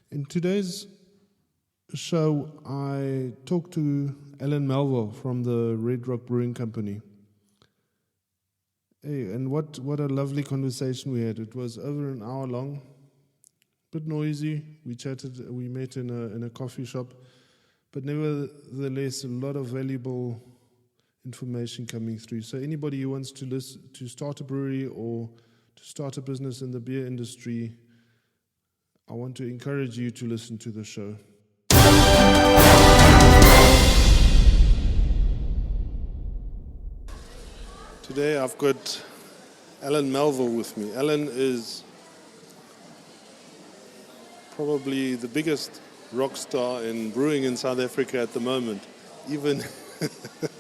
In today's show, I talked to Alan Melville from the Red Rock Brewing Company. Hey, and what a lovely conversation we had. It was over an hour long, a bit noisy. We chatted, we met in a coffee shop, but nevertheless, a lot of valuable information coming through. So anybody who wants to start a brewery or to start a business in the beer industry, I want to encourage you to listen to the show. Today I've got Alan Melville with me. Alan is probably the biggest rock star in brewing in South Africa at the moment. Even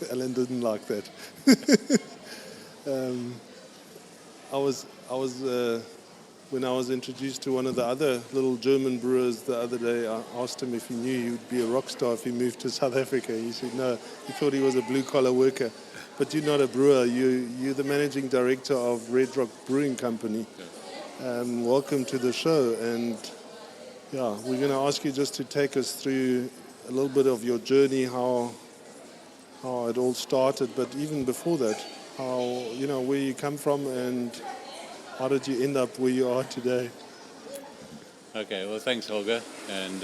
Alan didn't like that. When I was introduced to one of the other little German brewers the other day, I asked him if he knew he would be a rock star if he moved to South Africa. He said no, he thought he was a blue-collar worker. But you're not a brewer, you're the managing director of Red Rock Brewing Company. Welcome to the show, and we're going to ask you just to take us through a little bit of your journey, how it all started, but even before that, where you come from and how did you end up where you are today? Okay, well, thanks, Holger, and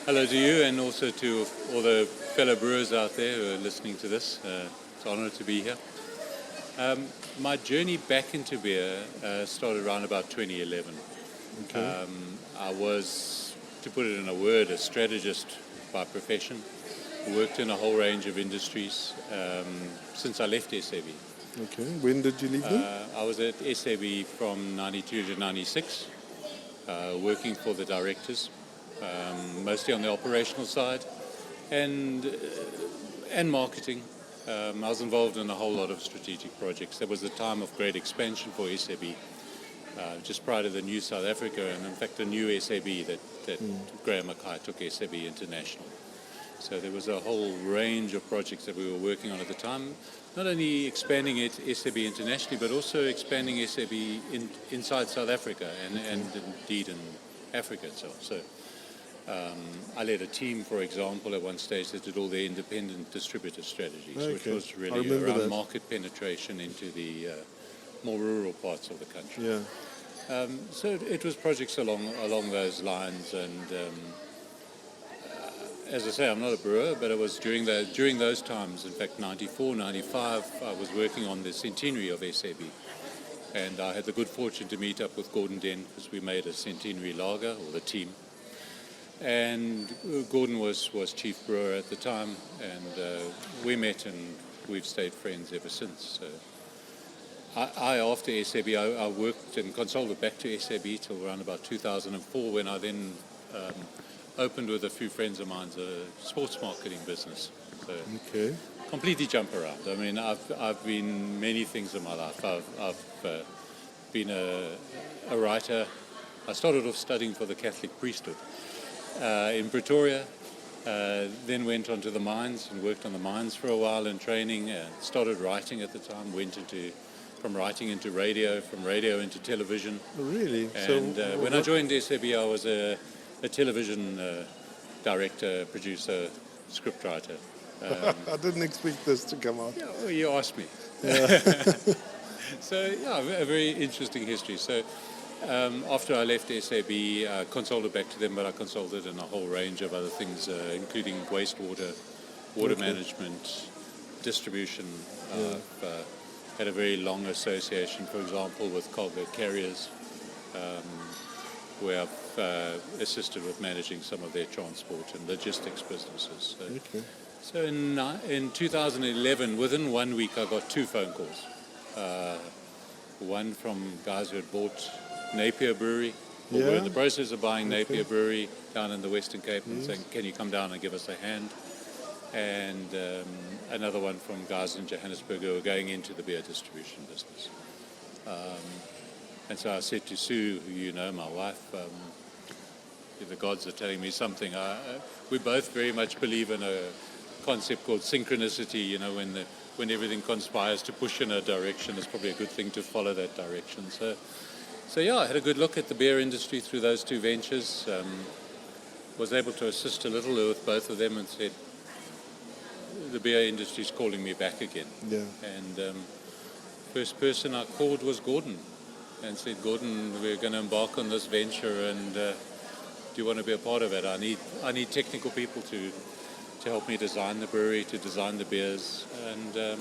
hello to you and also to all the fellow brewers out there who are listening to this. It's an honor to be here. My journey back into beer started around about 2011. Okay. I was, to put it in a word, a strategist by profession. Worked in a whole range of industries since I left SAB. Okay. When did you leave them? I was at SAB from 92 to 96, working for the directors, mostly on the operational side and marketing. I was involved in a whole lot of strategic projects. There was a time of great expansion for SAB, just prior to the new South Africa, and in fact the new SAB that Graham Mackay took SAB international. So there was a whole range of projects that we were working on at the time, not only expanding it SAB internationally, but also expanding SAB inside South Africa and indeed in Africa itself. So I led a team, for example, at one stage that did all the independent distributor strategies, which was really around market penetration into the more rural parts of the country. Yeah. So it was projects along those lines, and as I say, I'm not a brewer, but it was during those times, in fact 94, 95, I was working on the centenary of SAB. And I had the good fortune to meet up with Gordon Den because we made a centenary lager, or the team. And Gordon was chief brewer at the time, and we met and we've stayed friends ever since. So after SAB, I worked and consulted back to SAB till around about 2004, when I then opened with a few friends of mine a sports marketing business. So completely jump around. I mean, I've been many things in my life. I've been a writer. I started off studying for the Catholic priesthood in Pretoria, then went on to the mines and worked on the mines for a while in training, started writing at the time, from writing into radio, from radio into television. Oh, really? And when I joined SAB, I was a television director, producer, scriptwriter. I didn't expect this to come out. Yeah, well, you asked me. Yeah. So, a very interesting history. So, after I left SAB, I consulted back to them, but I consulted in a whole range of other things, including wastewater, water management, distribution. I've had a very long association, for example, with Colgate Carriers, where I've assisted with managing some of their transport and logistics businesses. So in 2011, within 1 week, I got 2 phone calls. One from guys who had bought Napier Brewery, or were in the process of buying Napier Brewery down in the Western Cape, and saying, can you come down and give us a hand? And another one from guys in Johannesburg who were going into the beer distribution business. And so I said to Sue, who you know, my wife, the gods are telling me something. We both very much believe in a concept called synchronicity. You know, when everything conspires to push in a direction, it's probably a good thing to follow that direction. So So yeah, I had a good look at the beer industry through those two ventures. Was able to assist a little with both of them, and said, the beer industry is calling me back again. Yeah. And first person I called was Gordon, and said, Gordon, we're going to embark on this venture, and do you want to be a part of it? I need technical people to help me design the brewery, to design the beers. And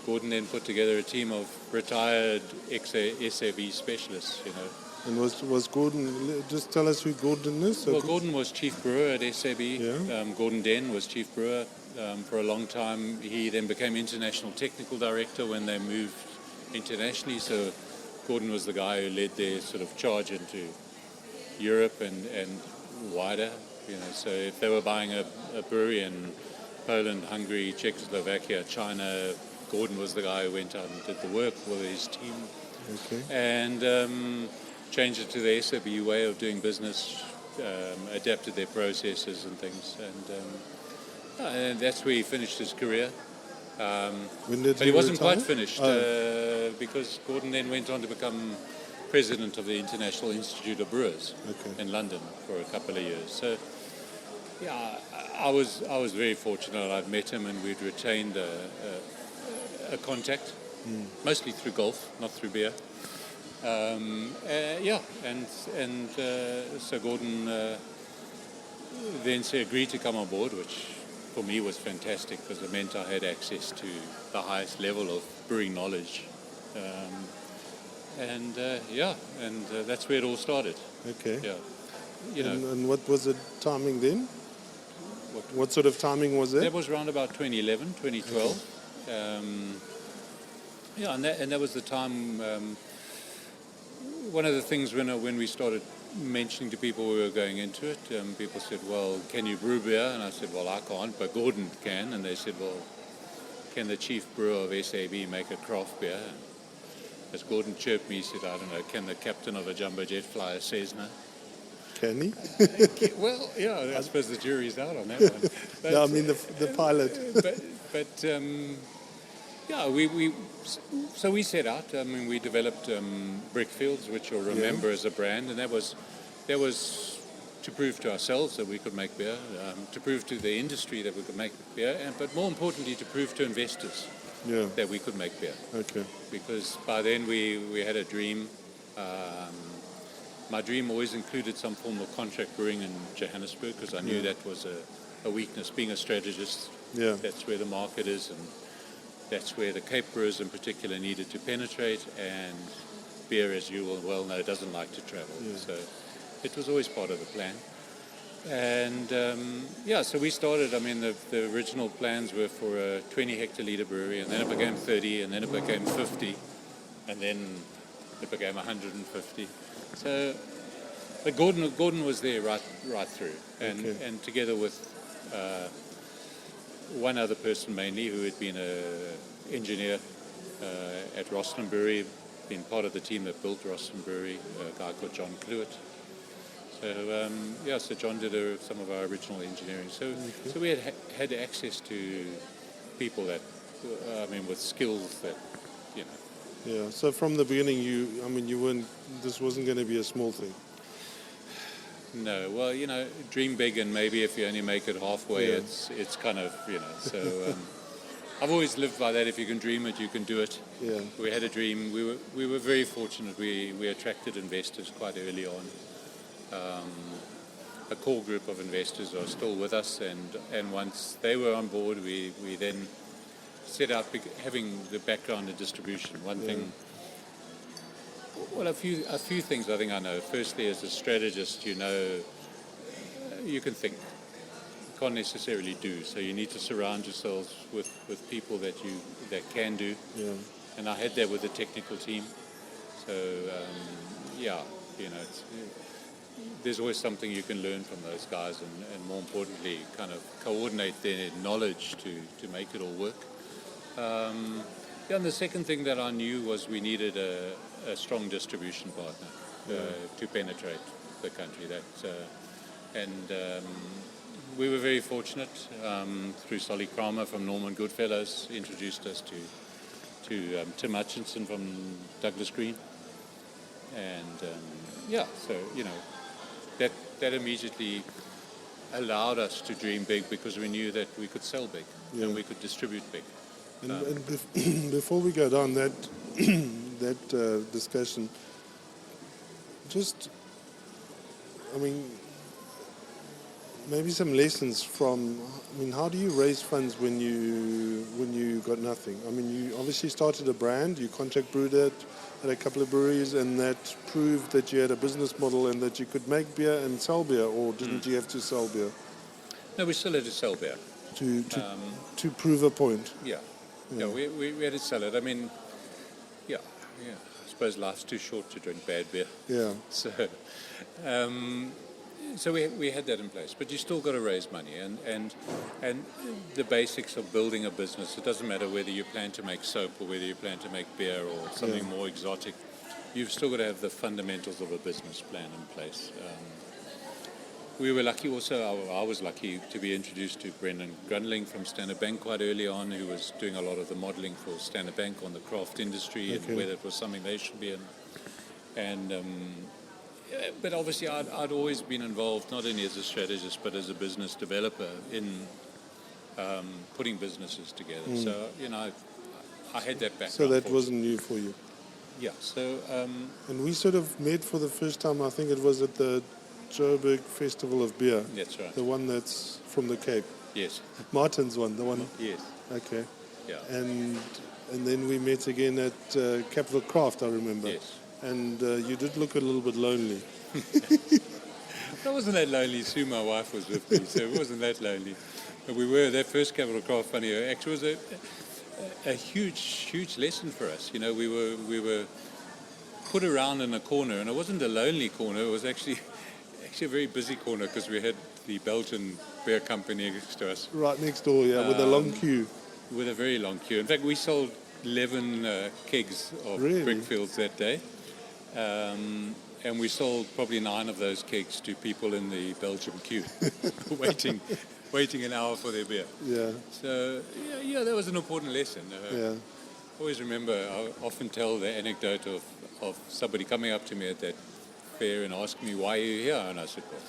Gordon then put together a team of retired SAB specialists, you know. And was Gordon, just tell us who Gordon is. Well, Gordon was chief brewer at SAB. Yeah. Gordon Den was chief brewer for a long time. He then became international technical director when they moved internationally. So Gordon was the guy who led their sort of charge into Europe and wider. You know, so if they were buying a brewery in Poland, Hungary, Czechoslovakia, China, Gordon was the guy who went out and did the work with his team. Okay. And changed it to the SAB way of doing business, adapted their processes and things. And that's where he finished his career. When did But he wasn't retire? quite finished because Gordon then went on to become president of the International Institute of Brewers in London for a couple of years. So, yeah, I was very fortunate. I'd met him and we'd retained a contact, mostly through golf, not through beer. So Gordon then agreed to come on board, which for me was fantastic because it meant I had access to the highest level of brewing knowledge. That's where it all started. Okay. Yeah. You know, And what was the timing then? What sort of timing was it? that was around about 2011, 2012. And that was the time. One of the things when we started mentioning to people we were going into it, people said, well, can you brew beer? And I said, well, I can't, but Gordon can. And they said, well, can the chief brewer of SAB make a craft beer? And as Gordon chirped me, he said, I don't know, can the captain of a jumbo jet fly a Cessna? Can he? Well, yeah, I suppose the jury's out on that one. But, No, I mean the pilot. So we set out. I mean, we developed Brickfields, which you'll remember as a brand, and that was to prove to ourselves that we could make beer, to prove to the industry that we could make beer, but more importantly, to prove to investors that we could make beer. Okay. Because by then we had a dream. My dream always included some form of contract brewing in Johannesburg because I knew that was a weakness. Being a strategist, that's where the market is, and that's where the Cape brewers in particular needed to penetrate, and beer, as you will well know, doesn't like to travel. So it was always part of the plan. And so we started. I mean, the original plans were for a 20 hectoliter brewery, and then it became 30, and then it became 50, and then it became 150. So, but Gordon was there right through, and together with one other person mainly who had been an engineer at Rosslyn Brewery, been part of the team that built Rosslyn Brewery, a guy called John Cluett. So John did some of our original engineering. So we had access to people that, with skills that, you know. Yeah. So from the beginning, you weren't. This wasn't going to be a small thing. No. Well, you know, dream big, and maybe if you only make it halfway, it's kind of, you know. So I've always lived by that. If you can dream it, you can do it. Yeah. We had a dream. We were very fortunate. We attracted investors quite early on. A core group of investors are still with us, and once they were on board, we then set out having the background in distribution. One thing, well, a few things I think I know. Firstly, as a strategist, you know, you can think. You can't necessarily do. So you need to surround yourselves with people that can do. Yeah. And I had that with the technical team. So you know, there's always something you can learn from those guys, and more importantly, kind of coordinate their knowledge to make it all work. And the second thing that I knew was we needed a strong distribution partner to penetrate the country. We were very fortunate through Solly Kramer from Norman Goodfellows introduced us to Tim Hutchinson from Douglas Green. And so that immediately allowed us to dream big because we knew that we could sell big and we could distribute big. And before we go down that discussion, just, maybe some lessons from, how do you raise funds when you got nothing? You obviously started a brand, you contract brewed it at a couple of breweries, and that proved that you had a business model and that you could make beer and sell beer, or didn't you have to sell beer? No, we still had to sell beer. To prove a point. Yeah, we had to sell it. I suppose life's too short to drink bad beer. Yeah. So we had that in place, but you still got to raise money, and the basics of building a business. It doesn't matter whether you plan to make soap or whether you plan to make beer or something more exotic. You've still got to have the fundamentals of a business plan in place. We were lucky also, I was lucky to be introduced to Brendan Grundling from Standard Bank quite early on, who was doing a lot of the modelling for Standard Bank on the craft industry and whether it was something they should be in. And but obviously I'd always been involved, not only as a strategist, but as a business developer in putting businesses together. So, I had that background. So that wasn't new for you? Yeah, so... and we sort of met for the first time, I think it was at the Joburg Festival of Beer. That's right. The one that's from the Cape. Yes. Martin's one, the one. Yes. Okay. Yeah. And then we met again at Capital Craft, I remember. Yes. And you did look a little bit lonely. I wasn't that lonely. Sue, my wife, was with me, so it wasn't that lonely. But we were, that first Capital Craft funny, actually was a huge lesson for us. We were put around in a corner, and it wasn't a lonely corner. It was actually a very busy corner because we had the Belgian beer company next to us. Right next door, with a long queue. With a very long queue. In fact, we sold 11 kegs of Brickfields that day. And we sold probably 9 of those kegs to people in the Belgian queue, waiting an hour for their beer. Yeah. So, that was an important lesson. I always remember, I often tell the anecdote of somebody coming up to me at that fair and asking me, why are you here? And I said, well,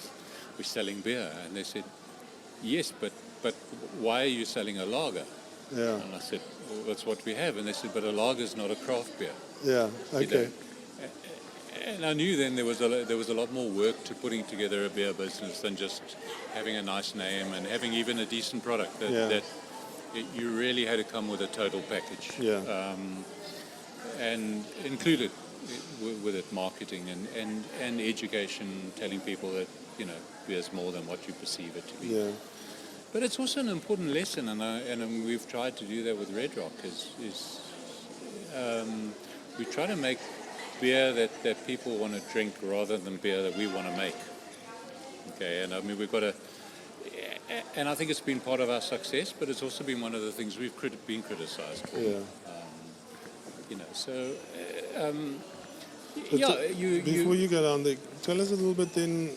we're selling beer. And they said, yes, but why are you selling a lager? Yeah. And I said, well, that's what we have. And they said, but a lager is not a craft beer. Yeah, okay. And I knew then there was a lot more work to putting together a beer business than just having a nice name and having even a decent product. That you really had to come with a total package. Yeah. And included with it marketing and education, telling people that beer's more than what you perceive it to be. Yeah. But it's also an important lesson, and we've tried to do that with Red Rock. We try to make beer that people want to drink rather than beer that we want to make. Okay, and we've got and I think it's been part of our success, but it's also been one of the things we've been criticized for. Yeah. Before you go down there, tell us a little bit then,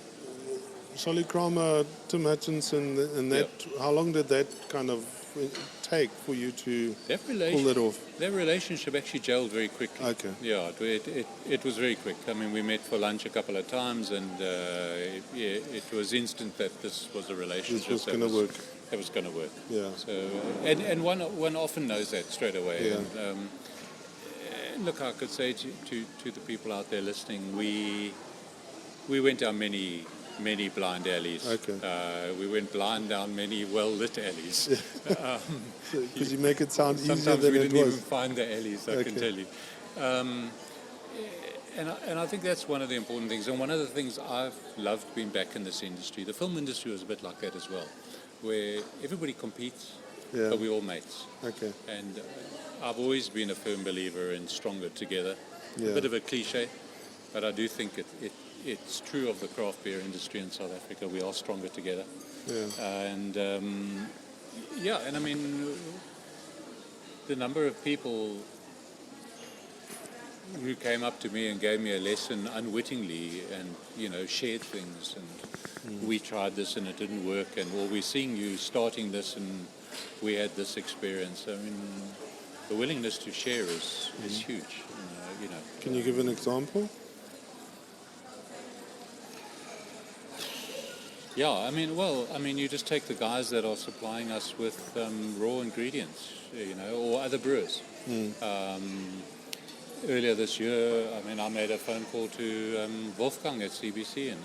Solly Kramer, Tim Hutchinson, and that. How long did that kind of take for you to pull that off? That relationship actually gelled very quickly. Okay. Yeah, it was very quick. We met for lunch a couple of times, and it was instant that this was a relationship. This was going to work. That was going to work. Yeah. So, and one often knows that straight away. Yeah. And look, I could say to the people out there listening, we went down many blind alleys. Okay. We went blind down many well-lit alleys. Because you make it sound easier than it was. Sometimes we didn't even find the alleys, I can tell you. And I think that's one of the important things. And one of the things I've loved being back in this industry, the film industry was a bit like that as well, where everybody competes, but we're all mates. Okay. And I've always been a firm believer in stronger together. Yeah. A bit of a cliche, but I do think it's true of the craft beer industry in South Africa. We are stronger together. Yeah. And the number of people who came up to me and gave me a lesson unwittingly and, shared things, and we tried this and it didn't work, and we're seeing you starting this and we had this experience. The willingness to share is huge. Can you give an example? Yeah, you just take the guys that are supplying us with raw ingredients, or other brewers. Earlier this year, I made a phone call to Wolfgang at CBC, and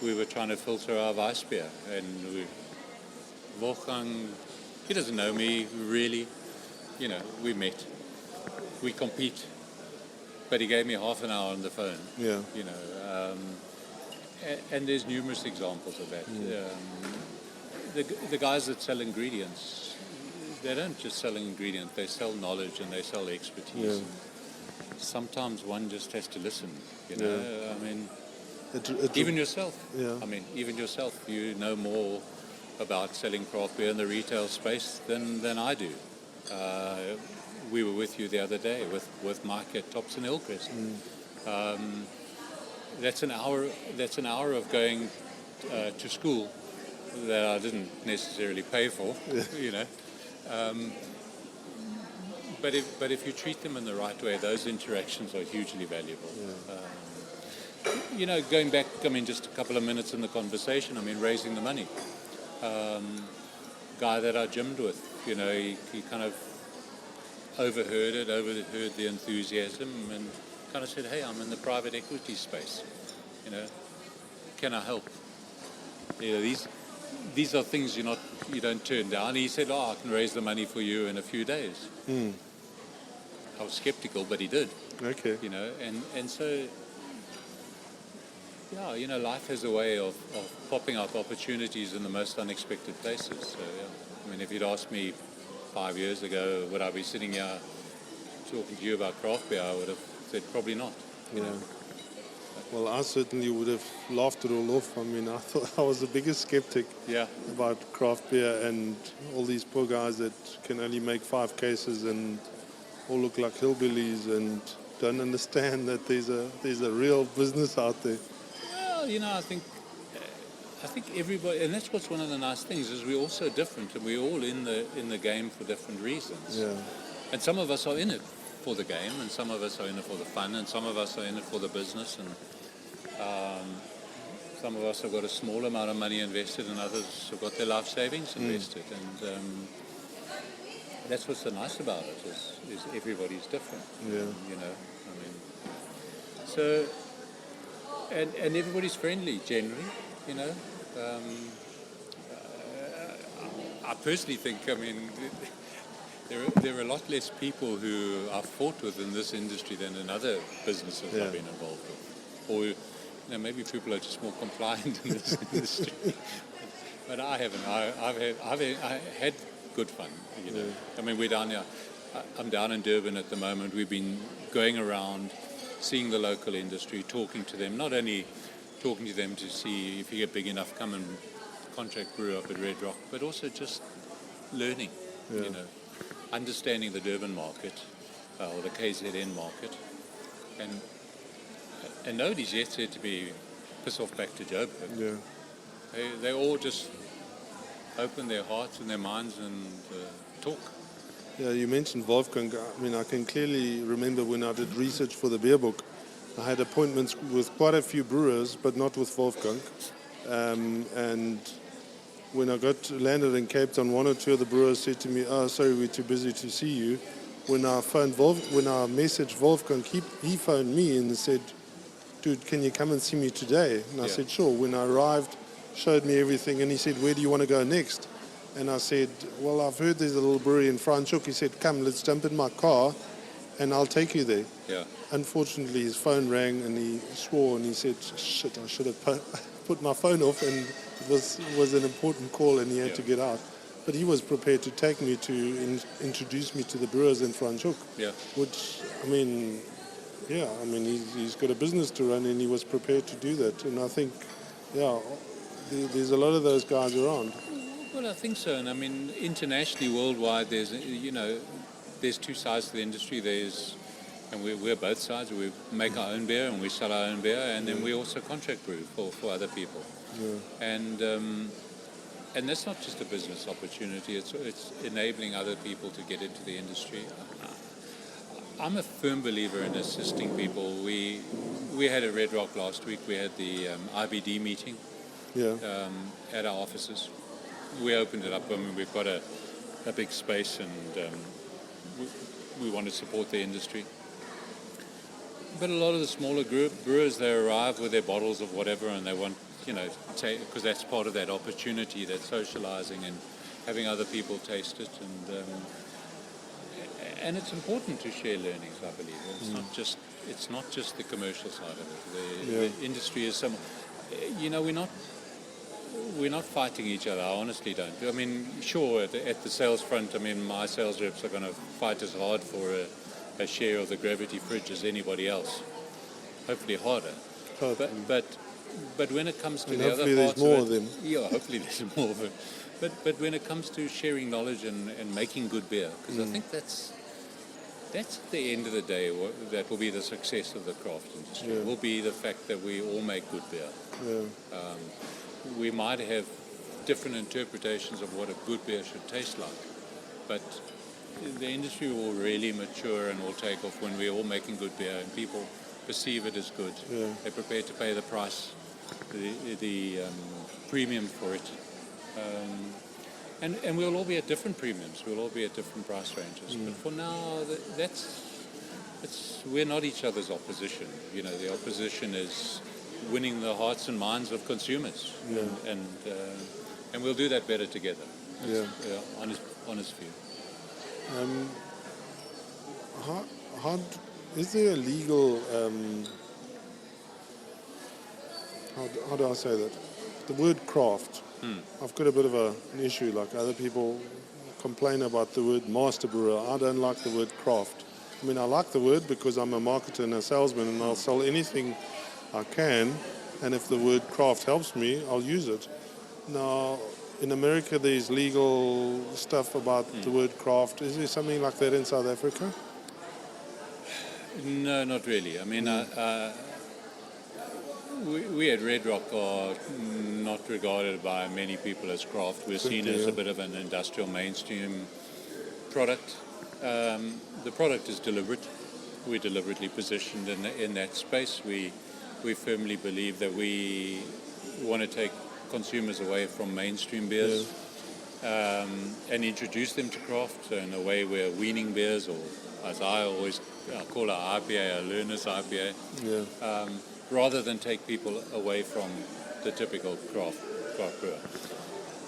we were trying to filter our Weiss beer, and Wolfgang, he doesn't know me really. We met, we compete, but he gave me half an hour on the phone. Yeah. And there's numerous examples of that. The guys that sell ingredients, they don't just sell ingredients, they sell knowledge and they sell expertise. Yeah. Sometimes one just has to listen, It- even yourself. Yeah. Even yourself, you know more about selling craft beer in the retail space than I do. We were with you the other day with Mike at Tops and Hillcrest. That's an hour of going to school that I didn't necessarily pay for, But if you treat them in the right way, those interactions are hugely valuable. Going back, just a couple of minutes in the conversation, raising the money. Guy that I gymmed with, he kind of overheard the enthusiasm, and kind of said, "Hey, I'm in the private equity space. Can I help?" These are things you don't turn down. He said, "Oh, I can raise the money for you in a few days." I was skeptical, but he did. Okay. And so, life has a way of popping up opportunities in the most unexpected places. So, if you'd asked me 5 years ago, would I be sitting here talking to you about craft beer, I would have said probably not. Well, I certainly would have laughed it all off. I thought I was the biggest skeptic about craft beer and all these poor guys that can only make 5 cases and all look like hillbillies and don't understand that there's a real business out there. Well, I think everybody, and that's what's one of the nice things, is we're all so different, and we're all in the game for different reasons. Yeah. And some of us are in it for the game, and some of us are in it for the fun, and some of us are in it for the business, and some of us have got a small amount of money invested, and others have got their life savings invested. And that's what's so nice about it, is everybody's different. So, and everybody's friendly generally, I personally think, there are a lot less people who I've fought with in this industry than in other businesses I've been involved with. Or, maybe people are just more compliant in this industry. But I haven't. I had good fun, We're down here. I'm down in Durban at the moment. We've been going around, seeing the local industry, talking to them, not only talking to them to see if you get big enough, come and contract brew up at Red Rock, but also just learning, understanding the Durban market, or the KZN market, and nobody's yet said to be piss off back to Joburg. Yeah. They all just open their hearts and their minds and talk. Yeah, you mentioned Wolfgang. I can clearly remember when I did research for the beer book, I had appointments with quite a few brewers, but not with Wolfgang. And when I landed in Cape Town, 1 or 2 of the brewers said to me, "Oh, sorry, we're too busy to see you." When I messaged Wolfgang, he phoned me and said, "Dude, can you come and see me today?" And I said, "Sure." When I arrived, showed me everything, and he said, "Where do you want to go next?" And I said, "Well, I've heard there's a little brewery in Franschhoek." He said, "Come, let's jump in my car and I'll take you there." Yeah. Unfortunately, his phone rang and he swore and he said, "Shit, I should have put my phone off," and it was an important call and he had to get out. But he was prepared to take me to introduce me to the brewers in Franschhoek. Yeah. Which, he's got a business to run and he was prepared to do that. And I think, there's a lot of those guys around. Well, I think so. And internationally, worldwide, there's 2 sides to the industry. And we're both sides. We make our own beer and we sell our own beer, and then we also contract brew for other people. Yeah. And that's not just a business opportunity. It's enabling other people to get into the industry. I'm a firm believer in assisting people. We had a Red Rock last week. We had the IBD meeting, at our offices. We opened it up. I mean, we've got a big space, and we want to support the industry. But a lot of the smaller brewers, they arrive with their bottles of whatever, and they want, because that's part of that opportunity, that socializing and having other people taste it, and it's important to share learnings, I believe. It's not just the commercial side of it. The industry is we're not fighting each other. I honestly don't. I mean, sure, at the sales front, I mean, my sales reps are going to fight as hard for a share of the Gravity fridge as anybody else. Hopefully harder. But when it comes to the other parts of them. Yeah, hopefully there's more of it. But when it comes to sharing knowledge and making good beer, because I think that's at the end of the day that will be the success of the craft industry. It will be the fact that we all make good beer. We might have different interpretations of what a good beer should taste like, but the industry will really mature and will take off when we're all making good beer and people perceive it as good. They're prepared to pay the price, the premium for it. And we'll all be at different premiums. We'll all be at different price ranges. But for now, we're not each other's opposition. The opposition is winning the hearts and minds of consumers, and we'll do that better together. Honest view. Is there a legal? How do I say that? The word craft. I've got a bit of an issue. Like other people complain about the word master brewer. I don't like the word craft. I mean, I like the word because I'm a marketer and a salesman, and I'll sell anything I can, and if the word craft helps me, I'll use it. Now, in America, there's legal stuff about the word craft. Is there something like that in South Africa? No, not really. I mean, we at Red Rock are not regarded by many people as craft. We're seen as a bit of an industrial mainstream product. The product is deliberate. We're deliberately positioned in that space. We firmly believe that we want to take consumers away from mainstream beers and introduce them to craft in a way where weaning beers, or as I always call our IPA, a learner's IPA, rather than take people away from the typical craft brewer.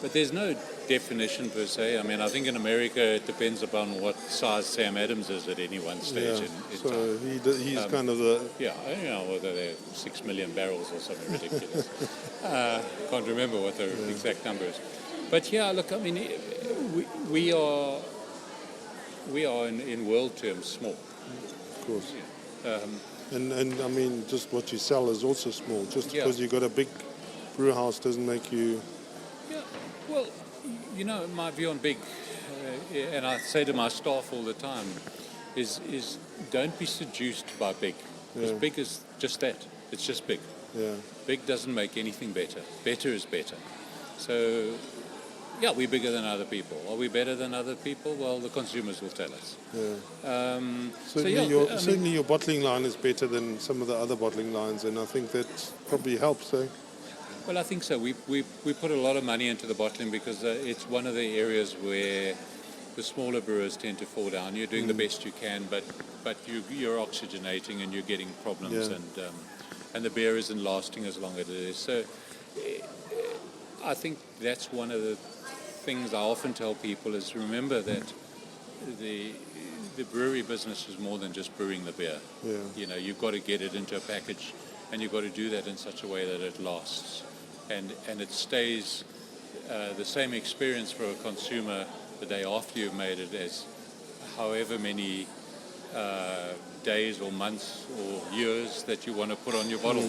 But there's no definition per se. I mean, I think in America it depends upon what size Sam Adams is at any one stage. So he's kind of the... Yeah, I don't know whether they're 6 million barrels or something ridiculous. Can't remember what the exact number is. But yeah, look, I mean, we are in world terms small. Of course. And I mean, just what you sell is also small. Just because you've got a big brew house doesn't make you... Well, my view on big, and I say to my staff all the time, is don't be seduced by big. Because big is just that. It's just big. Big doesn't make anything better. Better is better. So, we're bigger than other people. Are we better than other people? Well, the consumers will tell us. Certainly your bottling line is better than some of the other bottling lines, and I think that probably helps, eh? Well, I think so. We put a lot of money into the bottling because it's one of the areas where the smaller brewers tend to fall down. You're doing the best you can, but you're oxygenating and you're getting problems, and the beer isn't lasting as long as it is. So I think that's one of the things I often tell people is remember that the brewery business is more than just brewing the beer. You've got to get it into a package, and you've got to do that in such a way that it lasts. And it stays the same experience for a consumer the day after you've made it as however many days or months or years that you want to put on your bottle,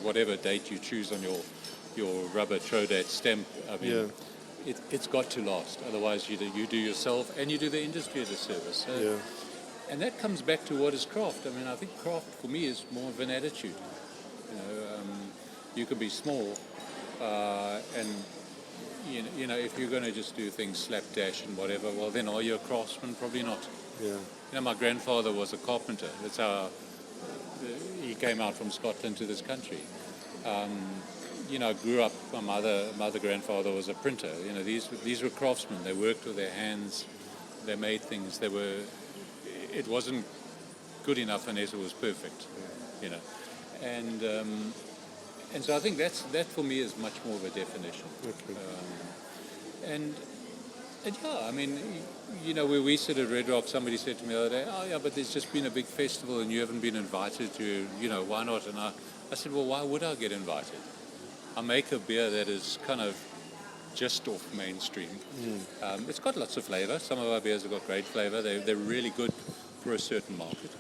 whatever date you choose on your rubber Trodat stamp. I mean, it's got to last. Otherwise, you do yourself and you do the industry a disservice. So, and that comes back to what is craft. I mean, I think craft for me is more of an attitude. You can be small, and if you're going to just do things slapdash and whatever, well, then are you a craftsman? Probably not. My grandfather was a carpenter. That's how he came out from Scotland to this country. I grew up. My mother, grandfather was a printer. These were craftsmen. They worked with their hands. They made things. It wasn't good enough unless it was perfect. And so I think that for me is much more of a definition. Okay. And yeah, I mean, where we sit at Red Rock, somebody said to me the other day, "Oh yeah, but there's just been a big festival and you haven't been invited to. Why not?" And I said, "Well, why would I get invited? I make a beer that is kind of just off mainstream. It's got lots of flavor. Some of our beers have got great flavor. They're really good for a certain market.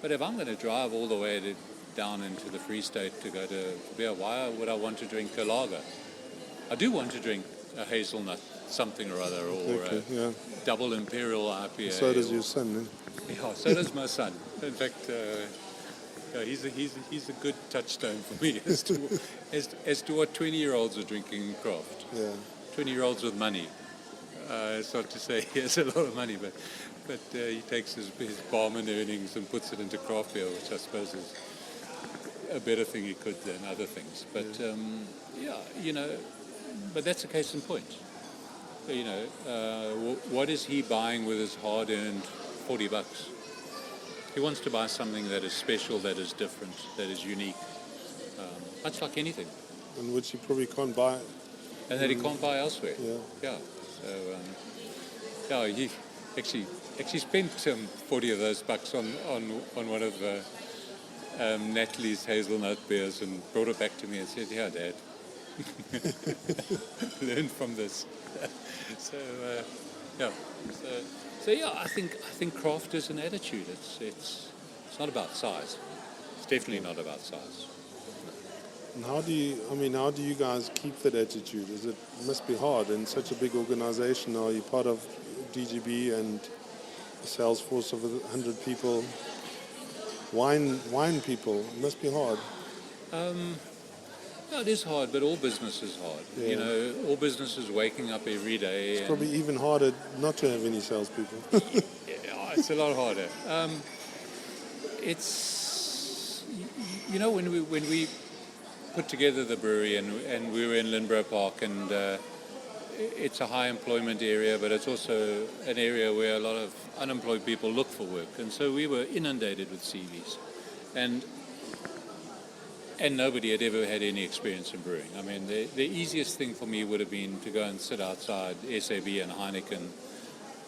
But if I'm going to drive all the way down into the Free State to go to beer, why would I want to drink a lager? I do want to drink a hazelnut something or other, or a double imperial IPA. So does your son, eh? Yeah, so does my son. In fact, he's a good touchstone for me as to what 20-year-olds are drinking craft. Yeah. 20-year-olds with money. It's not to say he has a lot of money, but he takes his barman earnings and puts it into craft beer, which I suppose is a better thing he could than other things. But but that's a case in point. What is he buying with his hard-earned $40? He wants to buy something that is special, that is different, that is unique, much like anything. And which he probably can't buy. And that he can't buy elsewhere. Yeah. Yeah. So, he actually spent 40 of those bucks on one of Natalie's hazelnut beers and brought it back to me and said, "Yeah, Dad, learn from this." I think craft is an attitude. It's not about size. It's definitely not about size. And how do you guys keep that attitude? It must be hard in such a big organization. Are you part of DGB and a sales force of 100 people? Wine people, it must be hard. No, it is hard, but all business is hard. Yeah. All business is waking up every day. It's probably even harder not to have any salespeople. It's a lot harder. It's when we put together the brewery and we were in Lindborough Park, and it's a high employment area, but it's also an area where a lot of unemployed people look for work, and so we were inundated with CVs, and nobody had ever had any experience in brewing. I mean, the easiest thing for me would have been to go and sit outside SAB and Heineken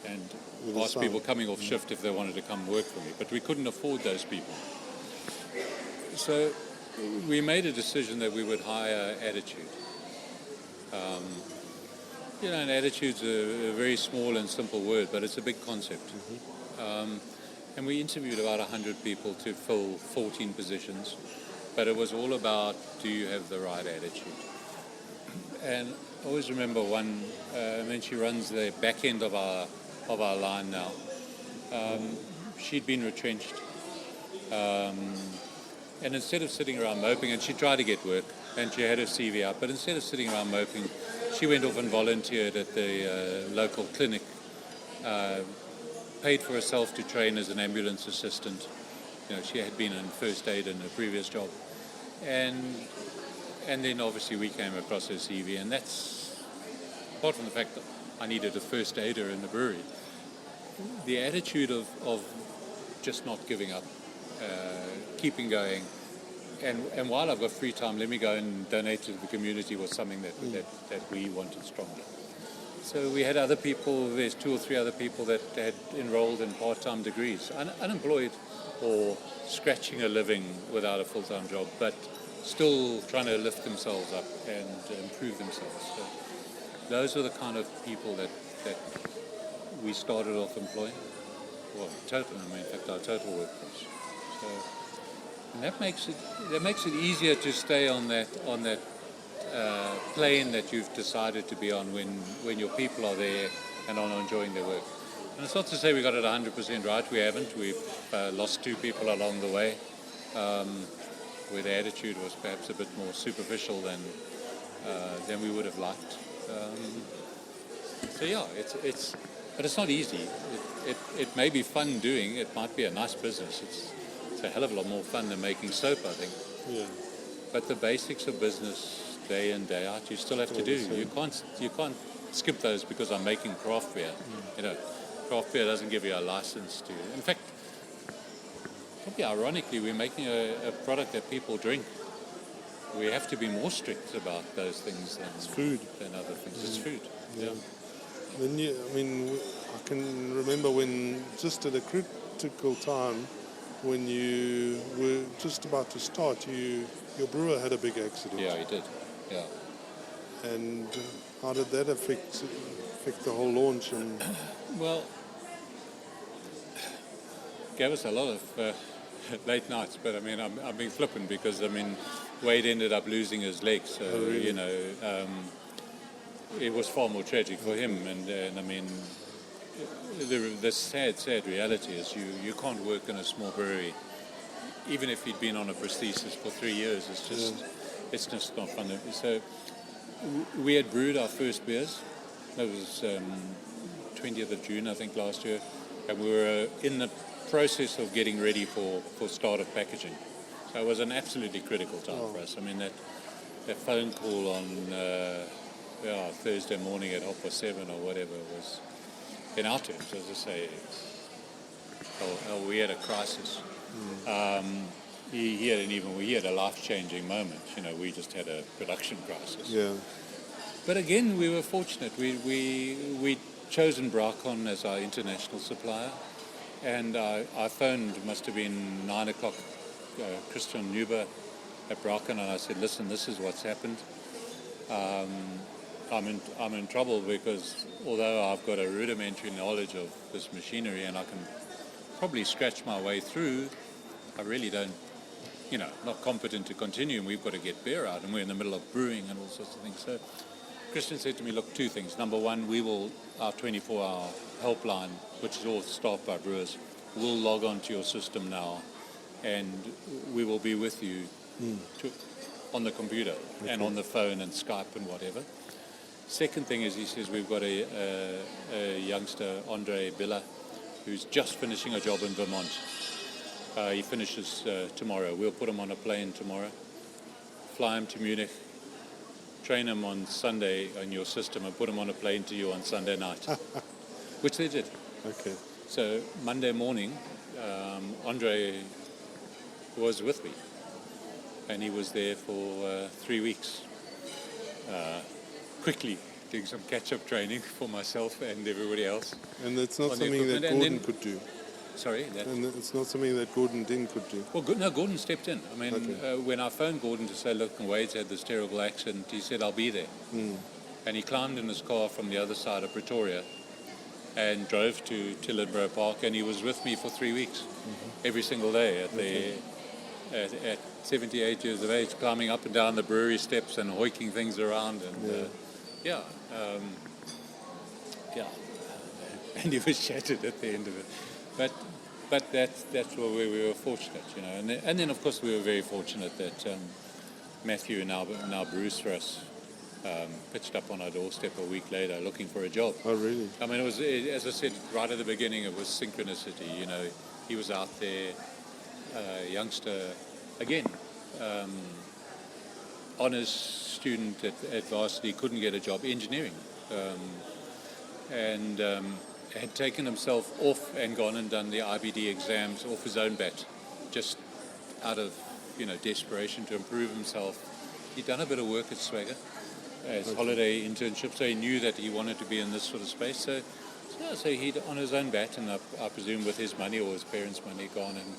and ask people coming off shift if they wanted to come work for me, but we couldn't afford those people. So we made a decision that we would hire attitude. And attitude's a very small and simple word, but it's a big concept. And we interviewed about 100 people to fill 14 positions, but it was all about, do you have the right attitude? And I always remember one, she runs the back end of our line now. She'd been retrenched. And instead of sitting around moping, and she tried to get work, and she had her CV up, but instead of sitting around moping, she went off and volunteered at the local clinic, paid for herself to train as an ambulance assistant. She had been in first aid in her previous job. And then obviously we came across her CV, and that's, apart from the fact that I needed a first aider in the brewery, the attitude of just not giving up, keeping going, and while I've got free time, let me go and donate to the community was something that we wanted strongly. So we had other people, there's 2 or 3 other people that had enrolled in part-time degrees, unemployed or scratching a living without a full-time job, but still trying to lift themselves up and improve themselves. So those are the kind of people that we started off employing. Well, in fact, our total workforce. So, and that makes it easier to stay on that plane that you've decided to be on when your people are there and are enjoying their work. And it's not to say we got it 100% right. We haven't. We've lost 2 people along the way, where the attitude was perhaps a bit more superficial than we would have liked. But it's not easy. It may be fun doing. It might be a nice business. It's a hell of a lot more fun than making soap, I think. Yeah. But the basics of business, day in, day out, you still have to do. You can't skip those because I'm making craft beer. You know, craft beer doesn't give you a license to. In fact, probably ironically, we're making a product that people drink. We have to be more strict about those things than other things. It's food. Yeah. I can remember when, just at a critical time, when you were just about to start, your brewer had a big accident. Yeah, he did. Yeah. And how did that affect the whole launch? And well, gave us a lot of late nights. But I mean, I'm being flippant because Wade ended up losing his leg. So really? It was far more tragic for him. And I mean, the sad reality is you can't work in a small brewery, even if he'd been on a prosthesis for 3 years. It's just not fun. So we had brewed our first beers. That was 20th of June, I think, last year, and we were in the process of getting ready for start of packaging. So it was an absolutely critical time for us. I mean, that phone call on Thursday morning at 7:30 or whatever was, in our terms, as I say, we had a crisis. He had a life-changing moment. We just had a production crisis. yeah, But again, we were fortunate. We'd chosen Bracon as our international supplier, and I phoned, must have been 9 o'clock, Christian Nuber at Bracon, and I said, listen, this is what's happened. I'm in trouble because although I've got a rudimentary knowledge of this machinery and I can probably scratch my way through, I really don't, not competent to continue, and we've got to get beer out, and we're in the middle of brewing and all sorts of things. So Christian said to me, look, two things. Number one, our 24-hour helpline, which is all staffed by brewers, will log on to your system now, and we will be with you on the computer and on the phone and Skype and whatever. Second thing is, he says, we've got a youngster, Andre Billa, who's just finishing a job in Vermont. He finishes tomorrow. We'll put him on a plane tomorrow, fly him to Munich, train him on Sunday on your system, and put him on a plane to you on Sunday night, which they did. okay. So Monday morning, Andre was with me, and he was there for 3 weeks, quickly doing some catch-up training for myself and everybody else. And it's not something that Gordon could do. Sorry? And it's not something that Gordon Ding could do. Well, Gordon stepped in. I mean, when I phoned Gordon to say, look, Wade's had this terrible accident, he said, I'll be there. And he climbed in his car from the other side of Pretoria and drove to Tillinborough Park, and he was with me for 3 weeks, every single day at 78 years of age, climbing up and down the brewery steps and hoiking things around. And and he was shattered at the end of it. But that's where we were fortunate, and then of course we were very fortunate that Matthew now brews for us pitched up on our doorstep a week later looking for a job. Oh, really? I mean, it was, as I said right at the beginning, it was synchronicity. He was out there, youngster, again, honors student at varsity, couldn't get a job, engineering, and had taken himself off and gone and done the IBD exams off his own bat, just out of desperation to improve himself. He'd done a bit of work at Swagger as holiday internship, so he knew that he wanted to be in this sort of space. So he'd, on his own bat, and I presume with his money or his parents' money, gone and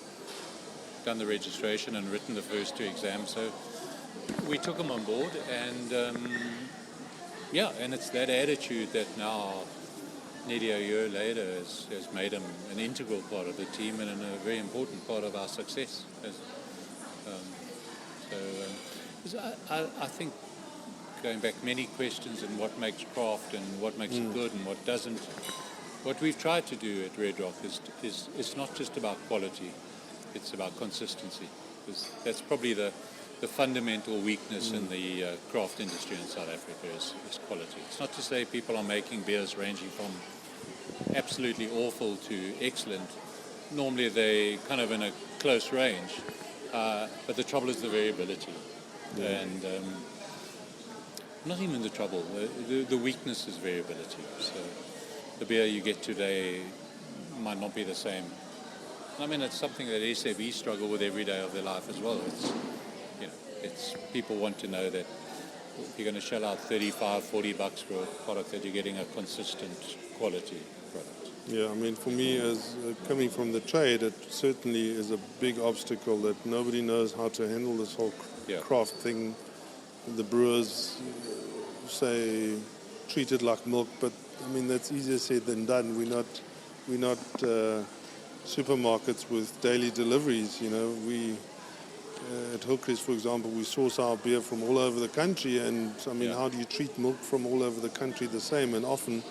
done the registration and written the first 2 exams. So we took him on board, and and it's that attitude that now, nearly a year later, has made him an integral part of the team and a very important part of our success. I think, going back, many questions on what makes craft and what makes it good and what doesn't. What we've tried to do at Red Rock is it's not just about quality, it's about consistency. That's probably the fundamental weakness in the craft industry in South Africa is quality. It's not to say people are making beers ranging from absolutely awful to excellent. Normally they're kind of in a close range, but the trouble is the variability. and not even the trouble. The weakness is variability. So the beer you get today might not be the same. I mean, it's something that SAB struggle with every day of their life as well. It's people want to know that if you're going to shell out $35, $40 for a product, that you're getting a consistent quality product. Yeah, I mean, for me, as coming from the trade, it certainly is a big obstacle that nobody knows how to handle this whole craft thing. The brewers say treat it like milk, but I mean that's easier said than done. We're not supermarkets with daily deliveries. We at Hillcrest, for example, we source our beer from all over the country, and I mean, how do you treat milk from all over the country the same? And often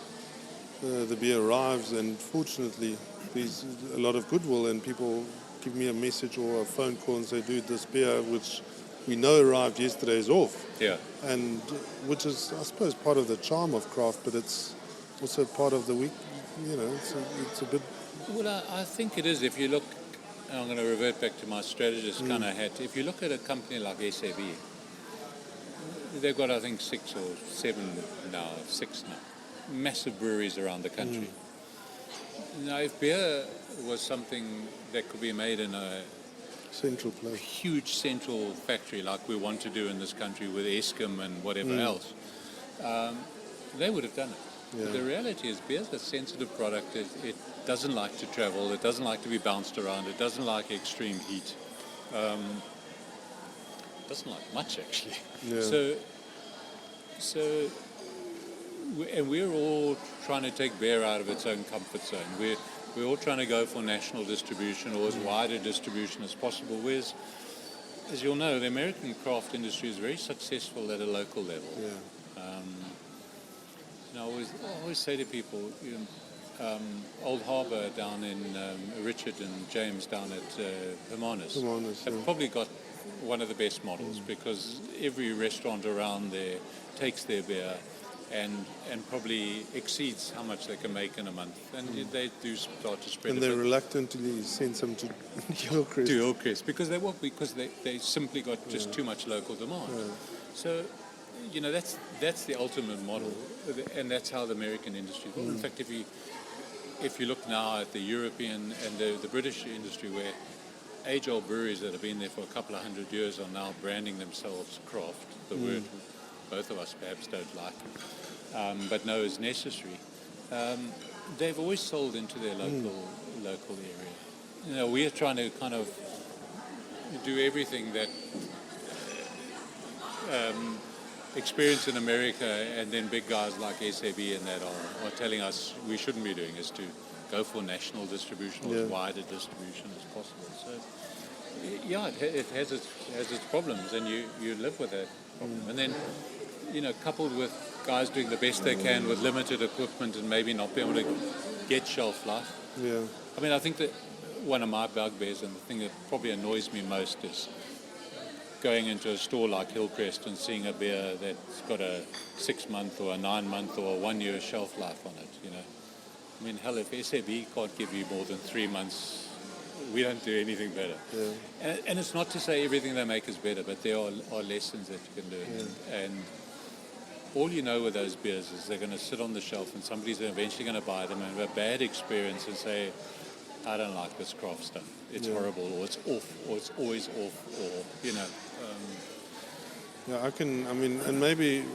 the beer arrives, and fortunately, there's a lot of goodwill, and people give me a message or a phone call and say, "Dude, this beer, which we know arrived yesterday, is off." Yeah. And which is, I suppose, part of the charm of craft, but it's also part of the week. It's a bit. Well, I think it is. If you look, and I'm going to revert back to my strategist kind of hat. If you look at a company like SAB, they've got, I think, 6 or 7 now, 6 now, massive breweries around the country. Now, if beer was something that could be made in a central place, huge central factory like we want to do in this country with Eskom and whatever else, they would have done it. Yeah. But the reality is beer is a sensitive product. It doesn't like to travel. It doesn't like to be bounced around. It doesn't like extreme heat. Doesn't like much, actually. Yeah. And we're all trying to take beer out of its own comfort zone. We're all trying to go for national distribution or as wide a distribution as possible. Whereas, as you'll know, the American craft industry is very successful at a local level. Yeah. I always say to people, Old Harbour down in Richard and James down at Hermanus have probably got one of the best models because every restaurant around there takes their beer and probably exceeds how much they can make in a month. And they do start to spread it. And they're reluctantly send some to Hillcrest. To Hillcrest because they simply got just too much local demand. Yeah. So, that's the ultimate model, and that's how the American industry is. In fact, if you look now at the European and the British industry, where age-old breweries that have been there for a couple of 100 years are now branding themselves craft, the word both of us perhaps don't like, but know is necessary. They've always sold into their local area. We are trying to kind of do everything that experience in America and then big guys like SAB and that are telling us we shouldn't be doing, is to go for national distribution or as wide a distribution as possible. So, it has its problems, and you live with that problem. And then, coupled with guys doing the best they can with limited equipment and maybe not being able to get shelf life. Yeah. I mean, I think that one of my bugbears and the thing that probably annoys me most is going into a store like Hillcrest and seeing a beer that's got a 6-month or a 9-month or a 1-year shelf life on it, I mean, hell, if SAB can't give you more than 3 months, we don't do anything better. Yeah. And it's not to say everything they make is better, but there are lessons that you can do. Yeah. And all you know with those beers is they're going to sit on the shelf and somebody's eventually going to buy them and have a bad experience and say, I don't like this craft stuff. It's horrible, or it's off, or it's always off, or, and maybe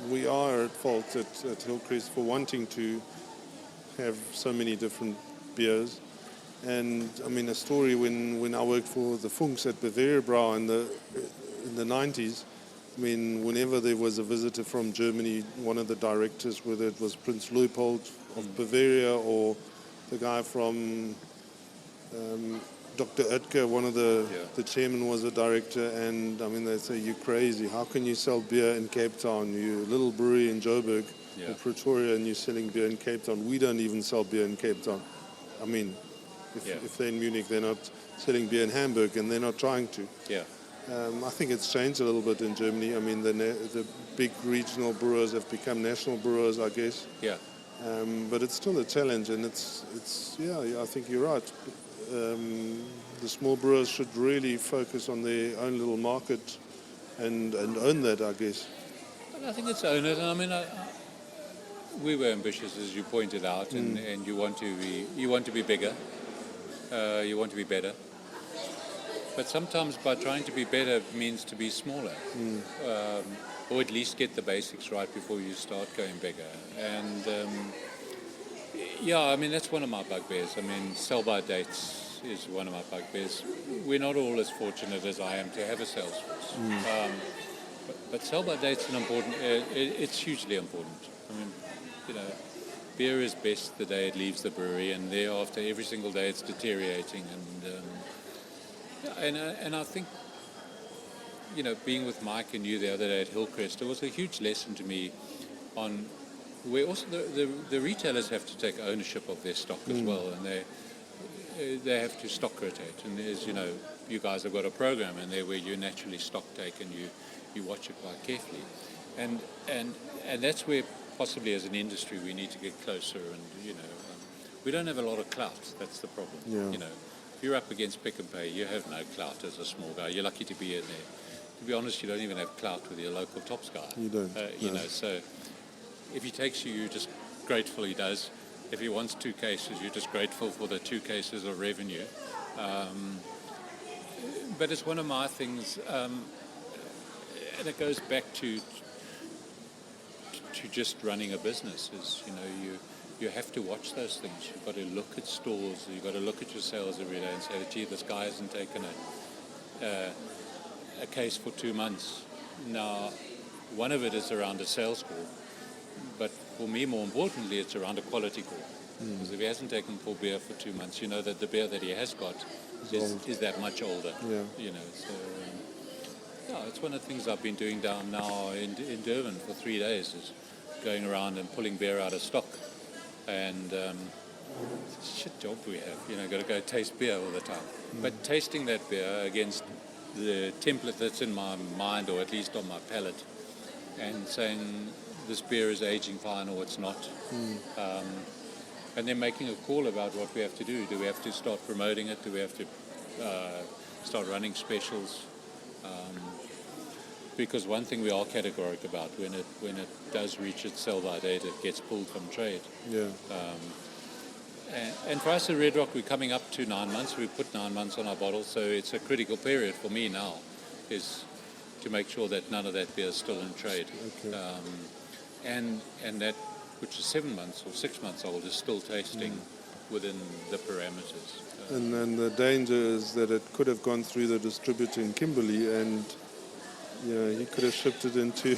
we are at fault at Hillcrest for wanting to have so many different beers. And, I mean, a story when I worked for the Funks at Bavaria Brau in the 90s, I mean, whenever there was a visitor from Germany, one of the directors, whether it was Prince Leopold of Bavaria or the guy from Dr. Oetker, one of the chairman was a director, and I mean, they say, you're crazy. How can you sell beer in Cape Town? You're a little brewery in Joburg or Pretoria and you're selling beer in Cape Town. We don't even sell beer in Cape Town. I mean, if they're in Munich, they're not selling beer in Hamburg, and they're not trying to. Yeah. I think it's changed a little bit in Germany. I mean, the big regional brewers have become national brewers, I guess. Yeah. But it's still a challenge, and it's I think you're right. The small brewers should really focus on their own little market and own that, I guess. But I think it's own it. And I mean, we were ambitious, as you pointed out, and you want to be bigger, you want to be better. But sometimes by trying to be better means to be smaller, or at least get the basics right before you start going bigger. And I mean, that's one of my bugbears. I mean, sell-by dates is one of my bugbears. We're not all as fortunate as I am to have a sales force. But sell-by dates is important. It's hugely important. I mean, beer is best the day it leaves the brewery, and thereafter, every single day, it's deteriorating. And I think, being with Mike and you the other day at Hillcrest, it was a huge lesson to me on where also the retailers have to take ownership of their stock as well, and they have to stock rotate. And as you guys have got a program in there where you naturally stock take and you watch it quite carefully, and that's where possibly as an industry we need to get closer. And we don't have a lot of clout. That's the problem. If you're up against Pick and Pay, you have no clout as a small guy. You're lucky to be in there. To be honest, you don't even have clout with your local tops guy. You don't. So if he takes you, you're just grateful he does. If he wants 2 cases, you're just grateful for the 2 cases of revenue. But it's one of my things, and it goes back to just running a business. Is you have to watch those things. You've got to look at stores. You've got to look at your sales every day and say, gee, this guy hasn't taken a case for 2 months. Now, one of it is around a sales call, but for me, more importantly, it's around a quality call. Because if he hasn't taken full beer for 2 months, you know that the beer that he has got is that much older. It's one of the things I've been doing down now in Durban for 3 days, is going around and pulling beer out of stock. And it's a shit job we have, got to go taste beer all the time. But tasting that beer against the template that's in my mind, or at least on my palate, and saying this beer is aging fine or it's not. And then making a call about what we have to do. Do we have to start promoting it? Do we have to start running specials? Because one thing we are categoric about, when it does reach its sell-by date, it gets pulled from trade. And for us at Red Rock, we're coming up to 9 months. We put 9 months on our bottle, so it's a critical period for me now, is to make sure that none of that beer is still in trade. And that, which is 7 months or 6 months old, is still tasting within the parameters. And then the danger is that it could have gone through the distributor in Kimberley, and he could have shipped it into...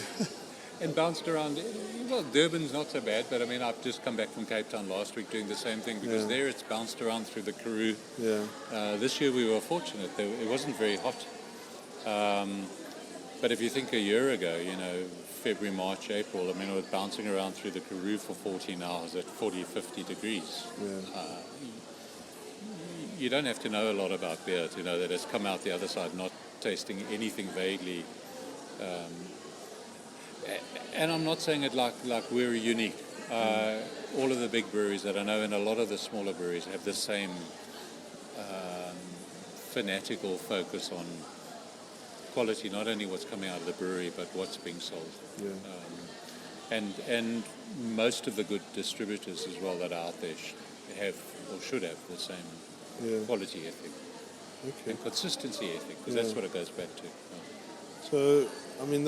And bounced around. Well, Durban's not so bad, but I mean, I've just come back from Cape Town last week doing the same thing, because there it's bounced around through the Karoo. This year we were fortunate. It wasn't very hot. But if you think a year ago, February, March, April, I mean, it was bouncing around through the Karoo for 14 hours at 40, 50 degrees. You don't have to know a lot about beer to know that it's come out the other side not tasting anything vaguely. And I'm not saying it like we're unique. All of the big breweries that I know, and a lot of the smaller breweries, have the same fanatical focus on quality, not only what's coming out of the brewery, but what's being sold. And most of the good distributors as well that are out there have or should have the same quality ethic and consistency ethic, because that's what it goes back to. So, I mean,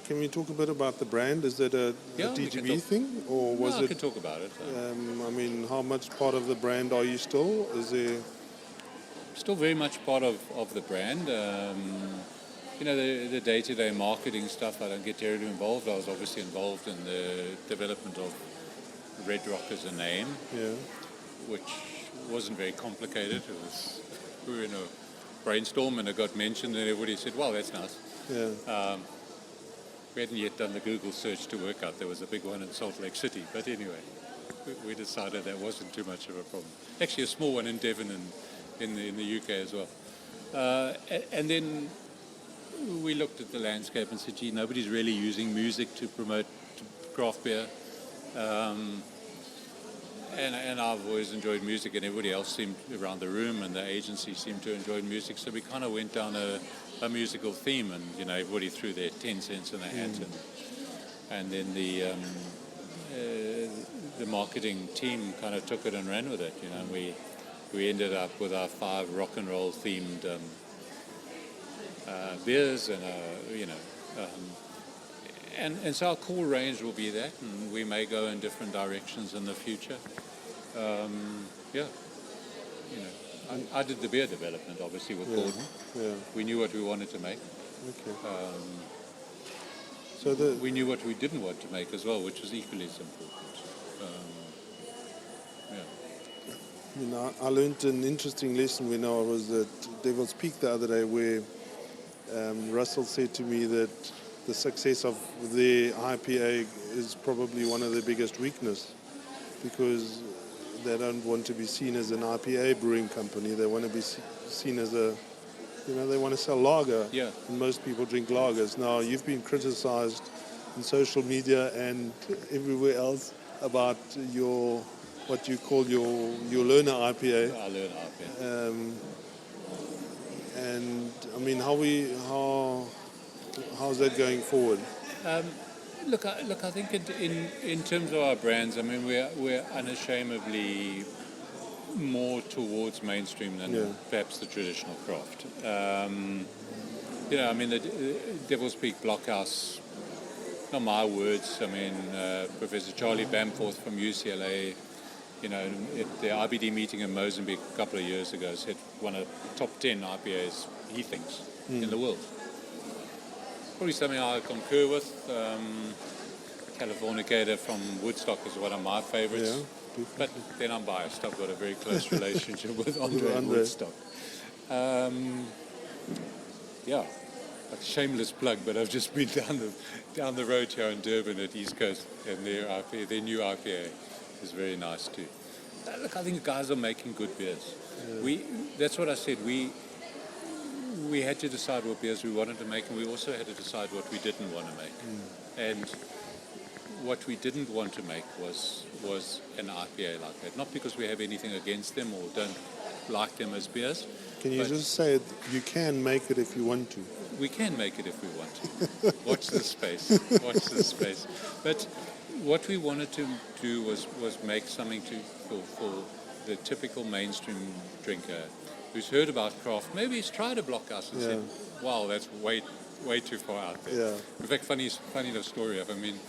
can we talk a bit about the brand? Is that a DGB thing, or was it? I can talk about it. I mean, how much part of the brand are you still? Is there? Still very much part of the brand. The day-to-day marketing stuff, I don't get terribly involved. I was obviously involved in the development of Red Rock as a name, which wasn't very complicated. We were in a brainstorm and it got mentioned, and everybody said, well, that's nice. We hadn't yet done the Google search to work out there was a big one in Salt Lake City. But anyway, we decided that wasn't too much of a problem. Actually, a small one in Devon and in the UK as well. And then we looked at the landscape and said, gee, nobody's really using music to promote craft beer. And I've always enjoyed music, and everybody else seemed around the room, and the agency seemed to enjoy music. So we kind of went down a a musical theme, and everybody threw their 10 cents in a hat, and then the marketing team kind of took it and ran with it. We ended up with our 5 rock and roll themed beers, and and so our core range will be that, and we may go in different directions in the future. I did the beer development, obviously, with Gordon. Yeah. We knew what we wanted to make. Okay. We knew what we didn't want to make as well, which was equally as important. I learned an interesting lesson when I was at Devil's Peak the other day, where Russell said to me that the success of their IPA is probably one of their biggest weakness, because they don't want to be seen as an IPA brewing company. They want to be seen as they want to sell lager. Yeah. And most people drink lagers. Now, you've been criticized in social media and everywhere else about what you call your learner IPA. I learned IPA. And I mean, how's that going forward? Look, I think in terms of our brands, I mean, we're unashamedly more towards mainstream than perhaps the traditional craft. I mean, the Devil's Peak Blockhouse, not my words. I mean, Professor Charlie Bamforth from UCLA, at the IBD meeting in Mozambique a couple of years ago, said one of the top 10 IPAs he thinks in the world. Probably something I concur with. Californicator from Woodstock is one of my favorites. Yeah, but then I'm biased. I've got a very close relationship with Andre Woodstock. A shameless plug, but I've just been down the road here in Durban at East Coast, and their new IPA is very nice too. Look, I think guys are making good beers. Yeah. That's what I said. We had to decide what beers we wanted to make, and we also had to decide what we didn't want to make. And what we didn't want to make was an IPA like that. Not because we have anything against them or don't like them as beers. Can you just say you can make it if you want to? We can make it if we want to. Watch this space. Watch this space. But what we wanted to do was make something for the typical mainstream drinker who's heard about craft. Maybe he's tried a Blockhouse and said, wow, that's way too far out there. Yeah. In fact, funny enough story. I mean,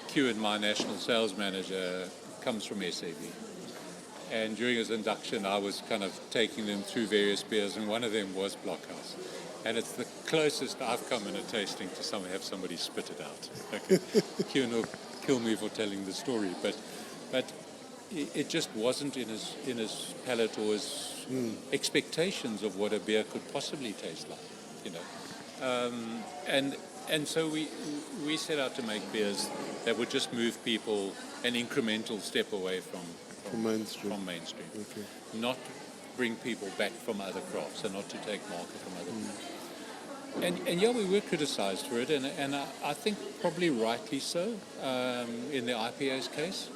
Q, my national sales manager, comes from SAB. And during his induction, I was kind of taking them through various beers, and one of them was Blockhouse. And it's the closest I've come in a tasting to have somebody spit it out. Okay. Q will kill me for telling the story, but it just wasn't in his palate or his expectations of what a beer could possibly taste like, and so we set out to make beers that would just move people an incremental step away from mainstream. Okay. Not bring people back from other crafts, and not to take market from other crafts. And we were criticized for it, and I think probably rightly so in the IPA's case.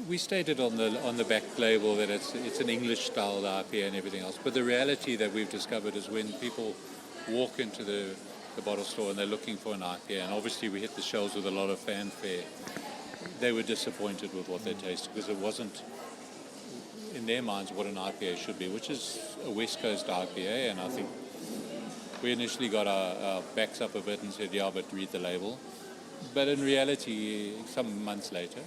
We stated on the back label that it's an English style IPA and everything else, but the reality that we've discovered is when people walk into the bottle store and they're looking for an IPA, and obviously we hit the shelves with a lot of fanfare, they were disappointed with what they tasted, because it wasn't in their minds what an IPA should be, which is a West Coast IPA. And I think we initially got our backs up a bit and said, yeah, but read the label. But in reality, some months later,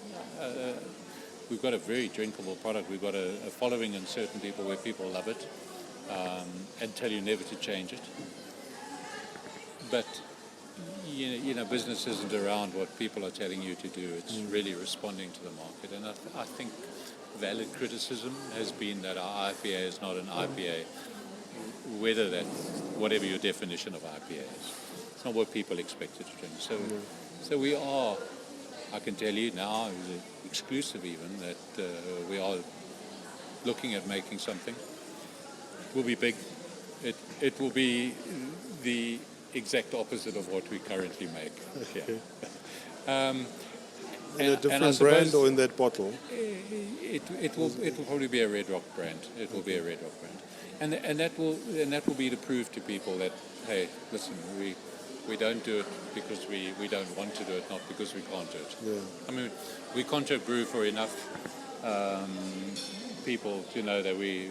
we've got a very drinkable product. We've got a following in certain people where people love it and tell you never to change it. But business isn't around what people are telling you to do. It's really responding to the market. And I think valid criticism has been that our IPA is not an IPA, whether that's whatever your definition of IPA is. It's not what people expected to drink. So we are, I can tell you now, exclusive even, that we are looking at making something. It will be big. It will be the exact opposite of what we currently make. Okay. Yeah. In a I different suppose brand or in that bottle? it will probably be a Red Rock brand. It will be a Red Rock brand, and that will be to prove to people that, hey, listen, we don't do it because we don't want to do it, not because we can't do it. Yeah. I mean, we contract brew for enough people to know that we're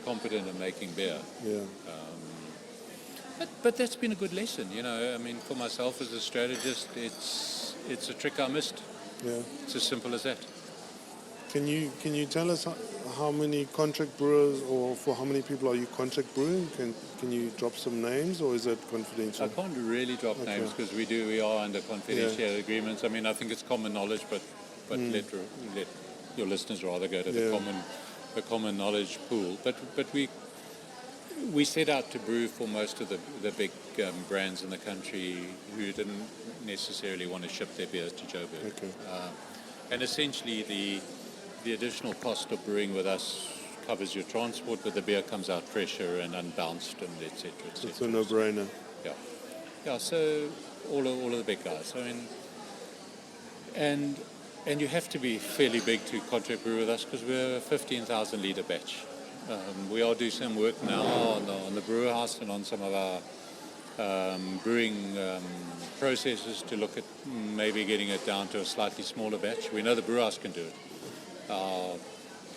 competent in making beer. Yeah. But that's been a good lesson, you know. I mean, for myself as a strategist, it's a trick I missed. Yeah. It's as simple as that. Can you tell us how many contract brewers, or for how many people are you contract brewing? Can you drop some names, or is it confidential? I can't really drop names because we are under confidentiality agreements. I mean, I think it's common knowledge, but let your listeners rather go to the common knowledge pool. But we set out to brew for most of the big brands in the country who didn't necessarily want to ship their beers to Joburg. Okay. And essentially the additional cost of brewing with us covers your transport, but the beer comes out fresher and unbounced and et cetera, et cetera. It's a no-brainer. Yeah, so all of the big guys. I mean, and you have to be fairly big to contract brew with us because we're a 15,000 litre batch. We are doing some work now on the brewer house and on some of our brewing processes to look at maybe getting it down to a slightly smaller batch. We know the brewer house can do it. Our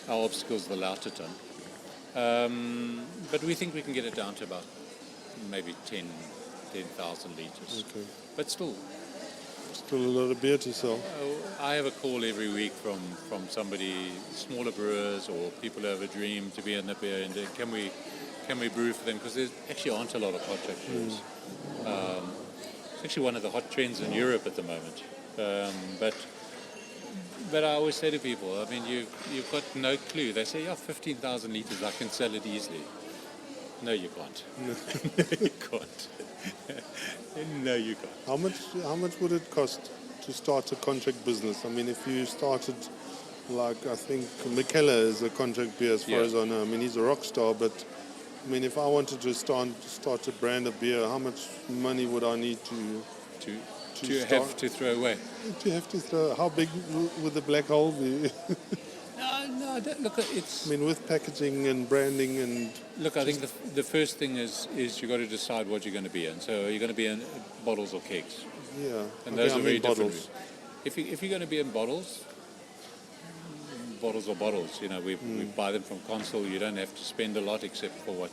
obstacle's the lauter ton. But we think we can get it down to about maybe 10,000 litres. Okay. But still a lot of beer to sell. I have a call every week from somebody, smaller brewers or people who have a dream to be in the beer industry. Can we brew for them? Because there actually aren't a lot of contract brewers. It's actually one of the hot trends in Europe at the moment. But I always say to people, I mean, you've got no clue. They say, 15,000 litres, I can sell it easily. No, you can't. No, you can't. No, you can't. How much would it cost to start a contract business? I mean, if you started, like, I think Mikella is a contract beer as far as I know. I mean, he's a rock star, but I mean, if I wanted to start a brand of beer, how much money would I need to have to throw away? To have to throw. How big would the black hole be? No, look, it's... I mean, with packaging and branding and... Look, I think the first thing is you've got to decide what you're going to be in. So are you going to be in bottles or kegs? Yeah. And those are very different. Bottles. If you're going to be in bottles or bottles, you know, we buy them from Consul. You don't have to spend a lot except for what...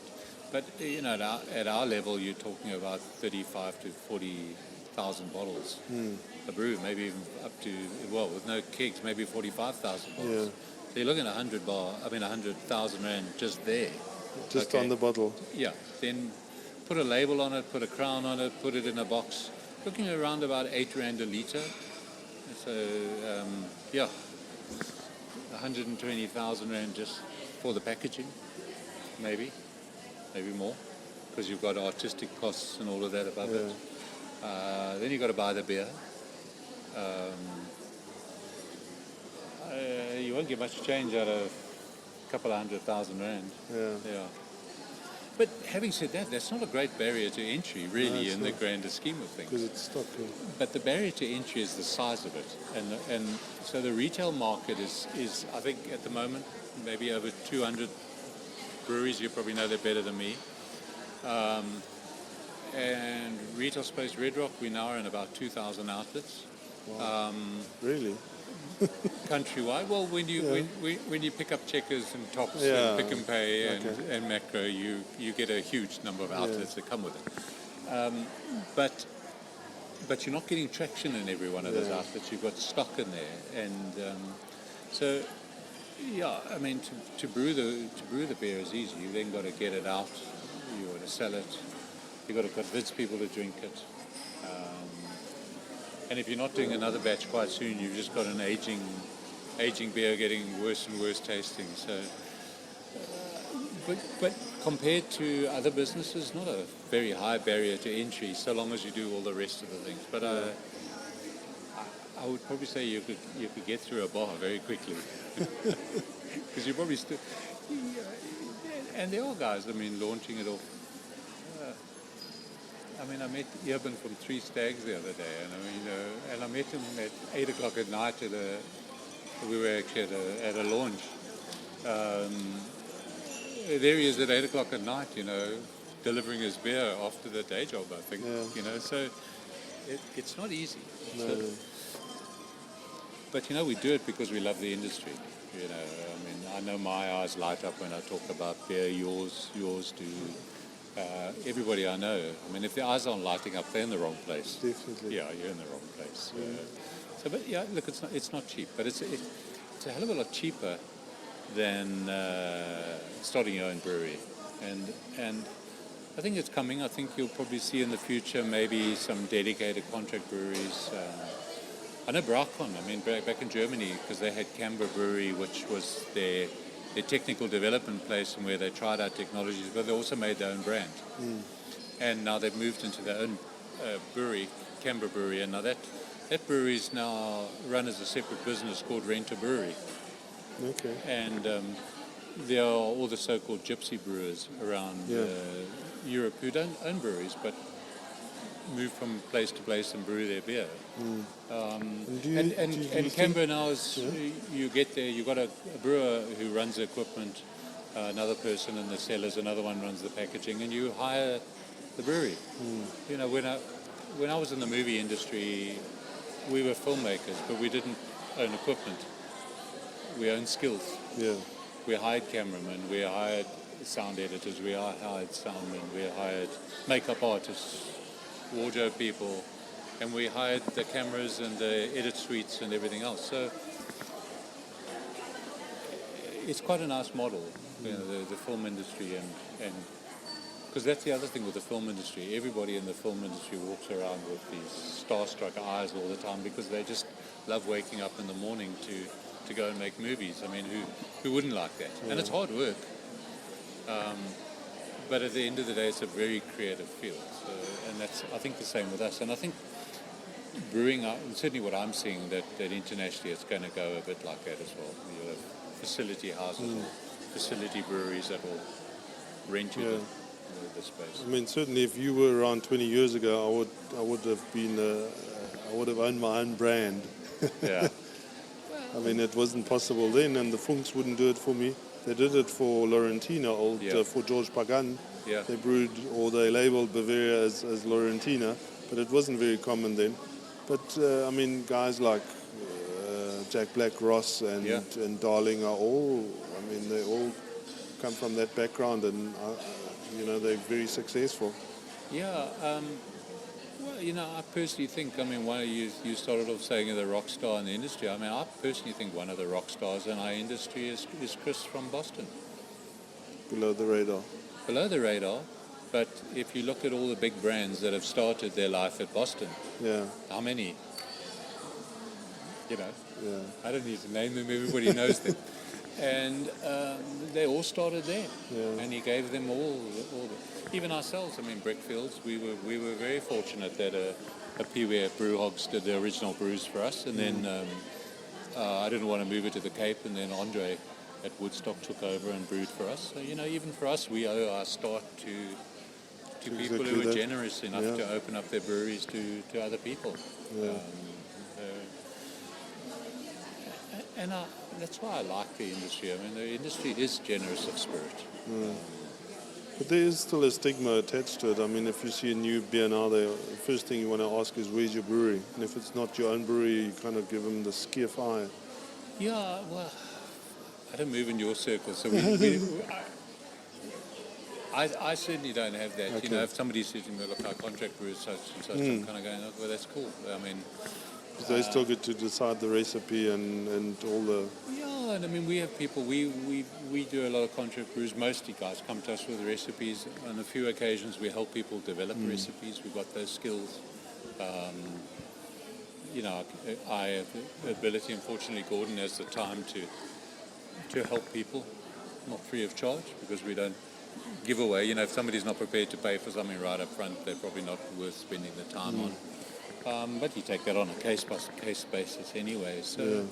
But, you know, at our level, you're talking about 35 to 40,000 bottles. A brew, maybe even up to, well, with no kegs, maybe 45,000 bottles. Yeah. So you're looking at 100,000 rand just there. Just on the bottle. Yeah. Then put a label on it, put a crown on it, put it in a box. Looking around about 8 rand a litre. So, 120,000 rand just for the packaging, maybe more, because you've got artistic costs and all of that above it. Then you've got to buy the beer. You won't get much change out of a couple of 100,000 rand. Yeah. But having said that, that's not a great barrier to entry, really, in the grander scheme of things. Because it's stock. Yeah. But the barrier to entry is the size of it. And so the retail market is, I think, at the moment, maybe over 200 breweries. You probably know that better than me. And retail space, Red Rock, we now are in about 2,000 outlets. Wow. Really? Countrywide. Well, when you pick up Checkers and Tops and Pick and Pay and Macro, you get a huge number of outlets that come with it. But you're not getting traction in every one of those outlets. You've got stock in there, and so I mean, to brew the beer is easy. You then got to get it out. You got to sell it. You got to convince people to drink it. And if you're not doing another batch quite soon, you've just got an aging beer getting worse and worse tasting. So, but compared to other businesses, not a very high barrier to entry, so long as you do all the rest of the things. But I would probably say you could get through a bar very quickly, because you probably still. And there are guys, I mean, launching it off. I I mean, I met Eben from Three Stags the other day, and and I met him at 8 o'clock at night we were actually at a launch. There he is at 8 o'clock at night, delivering his beer after the day job, I think. Yeah. So it's not easy. No. So, but we do it because we love the industry. I mean, I know my eyes light up when I talk about beer. Yours do. Everybody I know. I mean, if their eyes aren't lighting up, they're in the wrong place. Definitely. Yeah, you're in the wrong place. But yeah, look, it's not cheap, but it's a hell of a lot cheaper than starting your own brewery, and I think it's coming. I think you'll probably see in the future maybe some dedicated contract breweries. I know Brauchon, I mean, back in Germany, because they had Camber Brewery, which was their technical development place and where they tried out technologies, but they also made their own brand. And now they've moved into their own brewery, Camber Brewery, and now that brewery is now run as a separate business called Renter Brewery. Okay. And there are all the so-called gypsy brewers around Europe who don't own breweries, but move from place to place and brew their beer. And Camber now is, you get there, you've got a brewer who runs the equipment, another person in the cellars, another one runs the packaging, and you hire the brewery. When I was in the movie industry, we were filmmakers, but we didn't own equipment. We owned skills. Yeah. We hired cameramen, we hired sound editors, we hired soundmen, we hired makeup artists, wardrobe people, and we hired the cameras and the edit suites and everything else. So it's quite a nice model, the film industry, and because that's the other thing with the film industry. Everybody in the film industry walks around with these starstruck eyes all the time because they just love waking up in the morning to go and make movies. I mean, who wouldn't like that? And it's hard work. But at the end of the day, it's a very creative field. So, and that's, I think, the same with us. And I think brewing, certainly what I'm seeing, that internationally it's going to go a bit like that as well. You'll have facility houses or facility breweries that will rent you the space. I mean, certainly if you were around 20 years ago, I would have owned my own brand. Yeah. I mean, it wasn't possible then, and the Funks wouldn't do it for me. They did it for Laurentina, for George Pagan. Yeah. They brewed, or they labeled Bavaria as Laurentina, but it wasn't very common then. But, I mean, guys like Jack Black, Ross, and Darling are all, I mean, they all come from that background, and, they're very successful. Yeah. Well, I personally think, I mean, one of you started off saying the rock star in the industry. I mean, I personally think one of the rock stars in our industry is Chris from Boston. Below the radar. Below the radar, but if you look at all the big brands that have started their life at Boston, how many? I don't need to name them, everybody knows them. And they all started there, and he gave them all even ourselves. I mean, Brickfields, we were very fortunate that a Peewee at Brewhogs did the original brews for us, and then I didn't want to move it to the Cape, and then Andre at Woodstock took over and brewed for us. So, even for us, we owe our start to people who were generous enough to open up their breweries to other people. And that's why I like the industry. I mean, the industry is generous of spirit. But there is still a stigma attached to it. I mean, if you see a new beer now, the first thing you want to ask is, where's your brewery? And if it's not your own brewery, you kind of give them the skiff eye. Yeah, well, I don't move in your circle, so I certainly don't have that. Okay. If somebody says to me, look, our contract brew is such and such, I'm kind of going, oh, well, that's cool. I mean... They still get to decide the recipe and all the... Yeah, and I mean, we have people, we do a lot of contract brews. Mostly guys come to us with recipes. On a few occasions, we help people develop recipes. We've got those skills. I have the ability, unfortunately, Gordon has the time to help people, not free of charge, because we don't give away. If somebody's not prepared to pay for something right up front, they're probably not worth spending the time on. But you take that on a case-by-case basis anyway. So,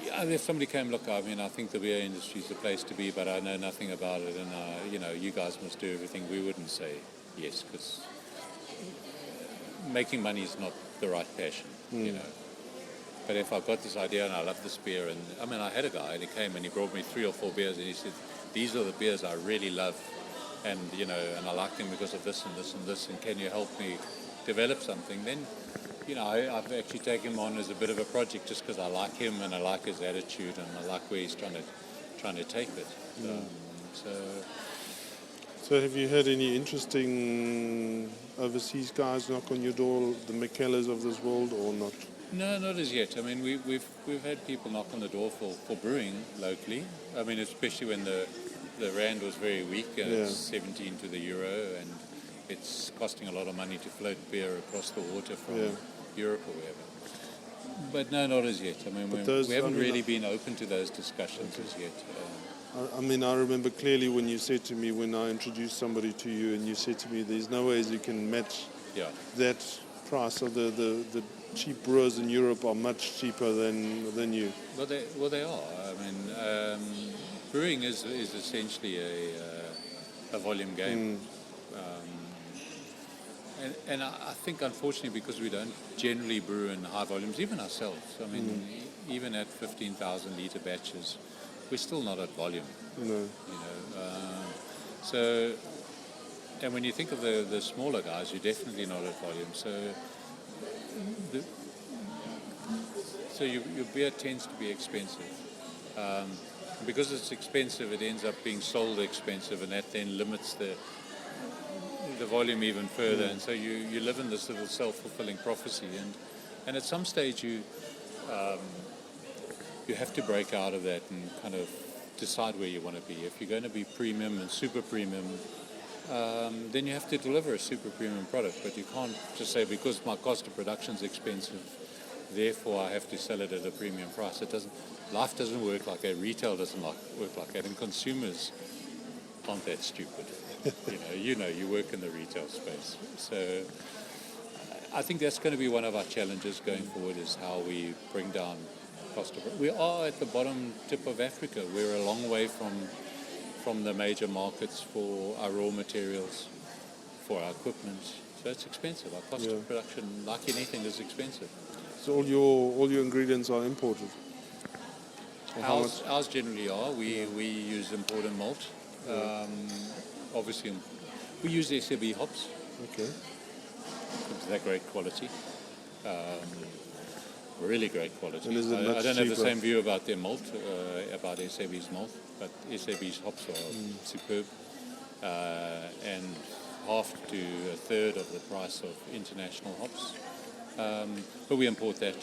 Yeah, if somebody came, look, I mean, I think the beer industry is the place to be, but I know nothing about it, and you guys must do everything. We wouldn't say yes, because making money is not the right passion, But if I've got this idea and I love this beer, and I mean, I had a guy and he came and he brought me 3 or 4 beers and he said, these are the beers I really love, and and I like them because of this and this and this, and can you help me develop something? Then, I've actually taken him on as a bit of a project just because I like him and I like his attitude and I like where he's trying to take it. So have you had any interesting overseas guys knock on your door, the McKellars of this world, or not? No, not as yet. I mean, we've had people knock on the door for brewing locally. I mean, especially when the rand was very weak and it's 17 to the euro, and it's costing a lot of money to float beer across the water from Europe or wherever. But no, not as yet. I mean, we haven't really been open to those discussions as yet. I mean, I remember clearly when you said to me, when I introduced somebody to you, and you said to me, there's no ways you can match that price. So the cheap brewers in Europe are much cheaper than you. Well, they are. I mean, brewing is essentially a volume game. And I think, unfortunately, because we don't generally brew in high volumes, even ourselves, I mean, even at 15,000 litre batches, we're still not at volume. No. And when you think of the smaller guys, you're definitely not at volume. So your beer tends to be expensive. Because it's expensive, it ends up being sold expensive, and that then limits the volume even further. And so you live in this little self-fulfilling prophecy. And at some stage you have to break out of that and kind of decide where you want to be. If you're going to be premium and super premium, then you have to deliver a super premium product. But you can't just say, because my cost of production is expensive, therefore I have to sell it at a premium price. Life doesn't work like that. Retail doesn't work like that. And consumers aren't that stupid. You work in the retail space. So I think that's going to be one of our challenges going forward, is how we bring down cost of it. We are at the bottom tip of Africa. We're a long way from the major markets for our raw materials, for our equipment. So it's expensive. Our cost of production, like anything, is expensive. So all your ingredients are imported? Ours generally are. We use imported malt. Obviously, we use SAB hops. Okay. They're great quality. Really great quality. And is it much I don't have the cheaper? same view about their malt, about SAB's malt, but SAB's hops are superb. And half to a third of the price of international hops. But we import that.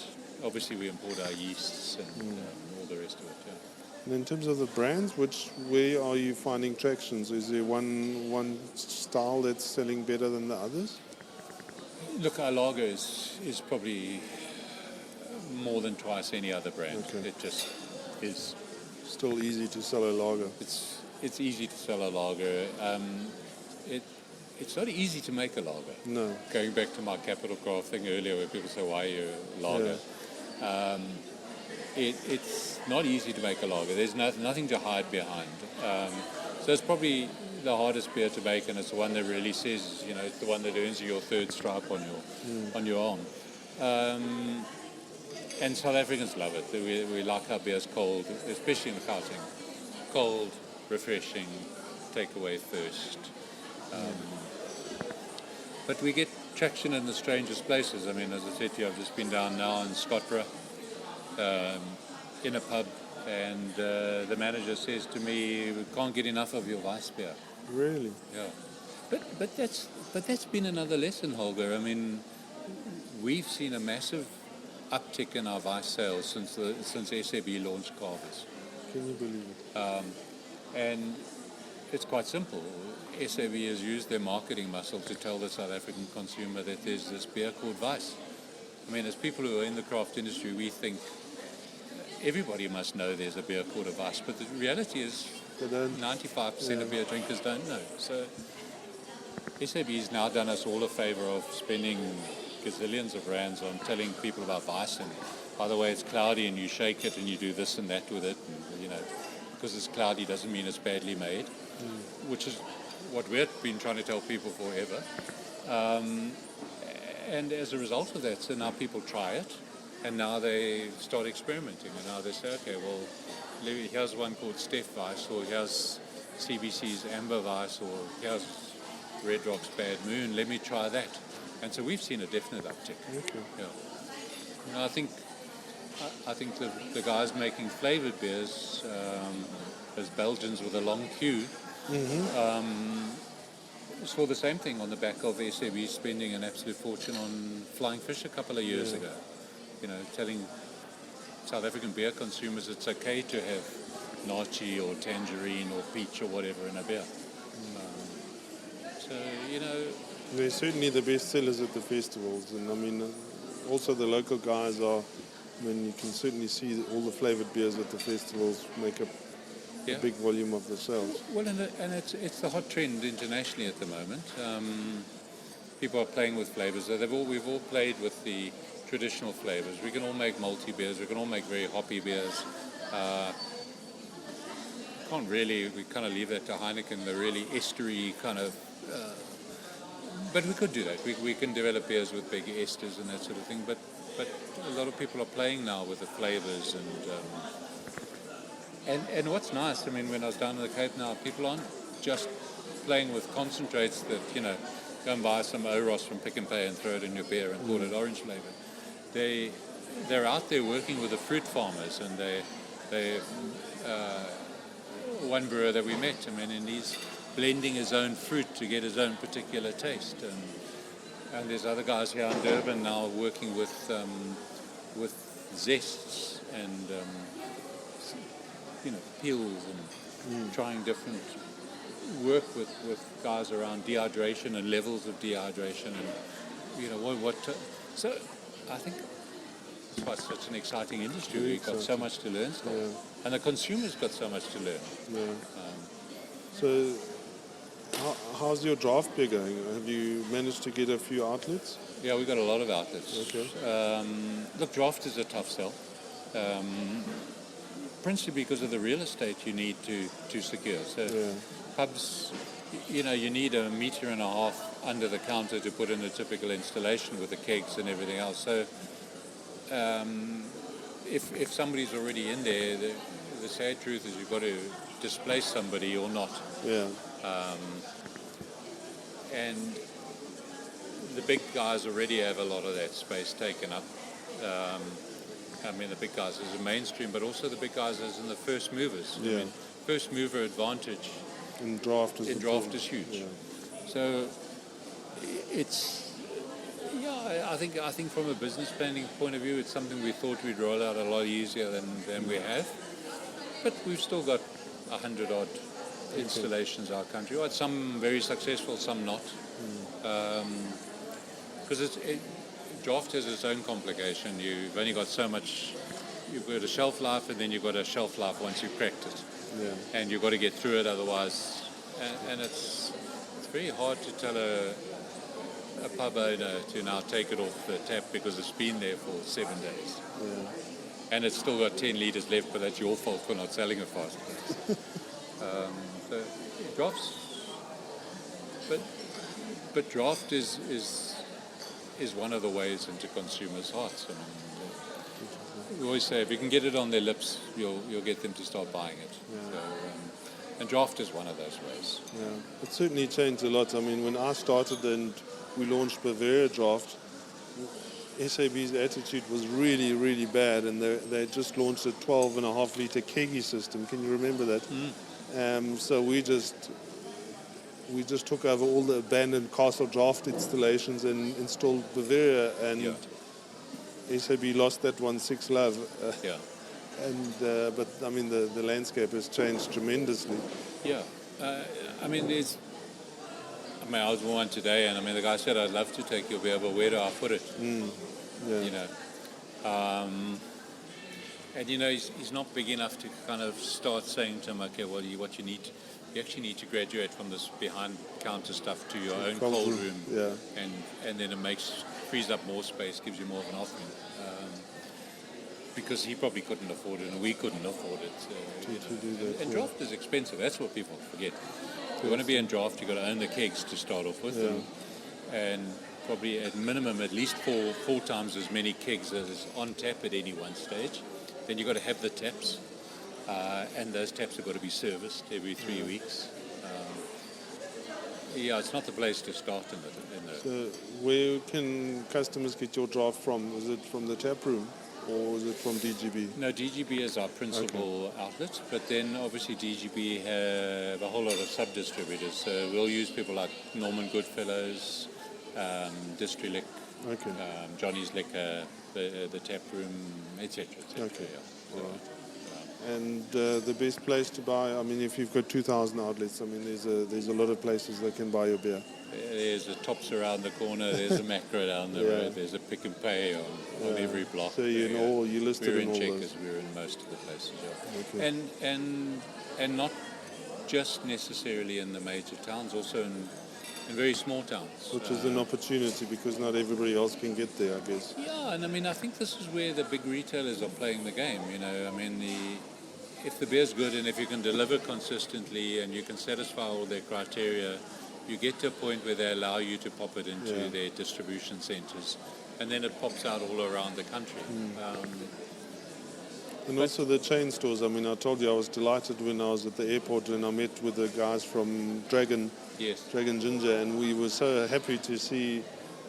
Obviously, we import our yeasts and all the rest of it. Yeah. And in terms of the brands, where are you finding tractions? Is there one style that's selling better than the others? Look, our lager is probably more than twice any other brand. Okay. It just is. Still easy to sell a lager. It's easy to sell a lager. It's not easy to make a lager. No. Going back to my Capital Craft thing earlier, where people say, why are you a lager? Yeah. It's not easy to make a lager. There's nothing to hide behind. So it's probably the hardest beer to make, and it's the one that really says, it's the one that earns you your third stripe on your arm. And South Africans love it. We like our beers cold, especially in Gauteng. Cold, refreshing, take away thirst. But we get traction in the strangest places. I mean, as I said to you, I've just been down now in Scottburgh, in a pub, and the manager says to me, we can't get enough of your Weiss beer. Really? Yeah. But that's been another lesson, Holger. I mean, we've seen a massive uptick in our Weiss sales since SAB launched Carvers. Can you believe it? And it's quite simple. SAB has used their marketing muscle to tell the South African consumer that there's this beer called Weiss. I mean, as people who are in the craft industry, we think everybody must know there's a beer called a Weiss, but the reality is 95% of beer drinkers don't know. So SAB has now done us all a favor of spending gazillions of rands on telling people about Weiss, by the way, it's cloudy, and you shake it and you do this and that with it, and, because it's cloudy doesn't mean it's badly made, which is what we've been trying to tell people forever. And as a result of that, so now people try it, and now they start experimenting, and now they say, okay, well, here's one called Steph Weiss, or here's CBC's Amber Weiss, or here's Red Rock's Bad Moon, let me try that. And so we've seen a definite uptick. Okay. Yeah. And I think the guys making flavoured beers, as Belgians with a long queue, saw the same thing on the back of SAB spending an absolute fortune on Flying Fish a couple of years ago. Telling South African beer consumers it's okay to have nachi or tangerine or peach or whatever in a beer. They're certainly the best sellers at the festivals, and I mean, also the local guys are. I mean, you can certainly see that all the flavoured beers at the festivals make up a big volume of the sales. Well, and it's the hot trend internationally at the moment. People are playing with flavours. We've all played with the traditional flavours. We can all make malty beers. We can all make very hoppy beers. We kind of leave that to Heineken, the really estery kind of. But we could do that. We can develop beers with big esters and that sort of thing. But a lot of people are playing now with the flavours, and what's nice, I mean, when I was down in the Cape now, people aren't just playing with concentrates that, go and buy some Oros from Pick and Pay and throw it in your beer and call it orange flavour. They're out there working with the fruit farmers, and one brewer that we met, I mean, and he's blending his own fruit to get his own particular taste, and there's other guys here in Durban now working with zests and peels and trying different work with guys around dehydration and levels of dehydration, and so I think it's quite such an exciting industry. We've got so much to learn still, and the consumer's got so much to learn. So how's your draft beer going? Have you managed to get a few outlets? Yeah, we've got a lot of outlets. Okay. Look, draft is a tough sell, principally because of the real estate you need to secure. So pubs, you need 1.5 meters under the counter to put in a typical installation with the kegs and everything else. So if somebody's already in there, the sad truth is you've got to displace somebody or not. Yeah. And the big guys already have a lot of that space taken up. I mean, the big guys as a mainstream, but also the big guys as in the first movers. Yeah. I mean, first mover advantage in draft is huge. Yeah. So it's, I think from a business planning point of view, it's something we thought we'd roll out a lot easier than we have. But we've still got 100 odd installations our country. Well, some very successful, some not. Because draft has its own complication. You've only got so much. You've got a shelf life, and then you've got a shelf life once you've cracked it. Yeah. And you've got to get through it, otherwise. And it's very hard to tell a pub owner to now take it off the tap because it's been there for 7 days. Yeah. And it's still got 10 litres left, but that's your fault for not selling it fast. So drafts, but draft is one of the ways into consumers' hearts. I mean, we always say if you can get it on their lips, you'll get them to start buying it. Yeah. So, and draft is one of those ways. Yeah, it certainly changed a lot. I mean, when I started and we launched Bavaria Draft, SAB's attitude was really, really bad, and they just launched a 12.5 litre keggy system. Can you remember that? So we just took over all the abandoned Castle Draft installations and installed Bavaria, and SAB lost that one 6-love. But I mean the landscape has changed tremendously. Yeah, I was one today, and the guy said, "I'd love to take your beer, but where do I put it?" And he's not big enough to kind of start saying to him, "Okay, well, you actually need to graduate from this behind counter stuff to your own cold room, and then it frees up more space, gives you more of an offering." because he probably couldn't afford it and we couldn't afford it. To do that. And yeah. draft is expensive. That's what people forget. If you want to be in draft, you've got to own the kegs to start off with, and probably at minimum at least four times as many kegs as is on tap at any one stage. Then you've got to have the taps, and those taps have got to be serviced every 3 weeks. It's not the place to start in it. So where can customers get your draft from? Is it from the tap room or is it from DGB? No, DGB is our principal outlet, but then obviously DGB have a whole lot of sub-distributors. So we'll use people like Norman Goodfellows, Distrilick, Johnny's Liquor, the tap room, etc. Okay. And the best place to buy, I mean, if you've got 2,000 outlets, I mean, there's a lot of places that can buy your beer. There's a Tops around the corner, there's a Macro down the road, there's a Pick and Pay on every block. So you listed we're in all Checkers, those. we're in most of the places, and not just necessarily in the major towns, also in very small towns. Which is an opportunity because not everybody else can get there, I guess. Yeah, and I mean, I think this is where the big retailers are playing the game, I mean, if the beer's good and if you can deliver consistently and you can satisfy all their criteria, you get to a point where they allow you to pop it into their distribution centres, and then it pops out all around the country. And also the chain stores. I mean, I told you I was delighted when I was at the airport and I met with the guys from Dragon Ginger, and we were so happy to see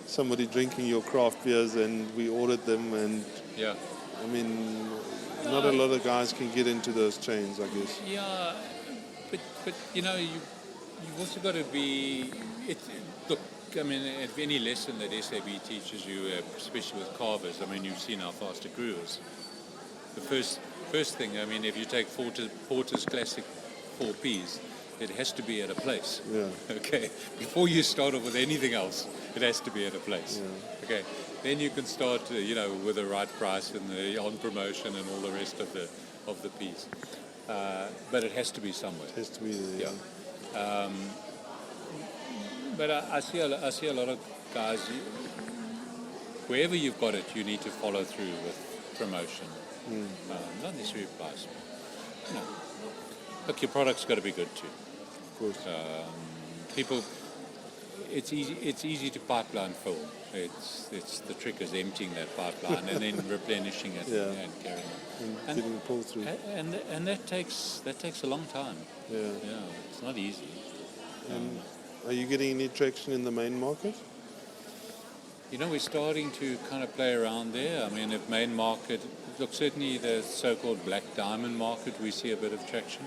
somebody drinking your craft beers, and we ordered them. And I mean, not a lot of guys can get into those chains, I guess. Yeah, but you've also got to be. Look, I mean, if any lesson that SAB teaches you, especially with carvers, I mean, you've seen how fast it grews. The first thing, I mean, if you take Porter's Classic 4Ps, it has to be at a place. Yeah. Okay. Before you start off with anything else, it has to be at a place. Yeah. Okay. Then you can start, with the right price and the on promotion and all the rest of the piece. But it has to be somewhere. It has to be there. Yeah. But I see a lot of guys. Wherever you've got it, you need to follow through with promotion. Not necessarily price. Look, your product's got to be good too. Of course. People, it's easy to pipeline fill. It's the trick is emptying that pipeline and then replenishing it and carrying it. And getting pulled through. And that takes a long time. Yeah. It's not easy. And are you getting any traction in the main market? We're starting to kind of play around there. I mean, if main market, look, certainly the so-called black diamond market, we see a bit of traction.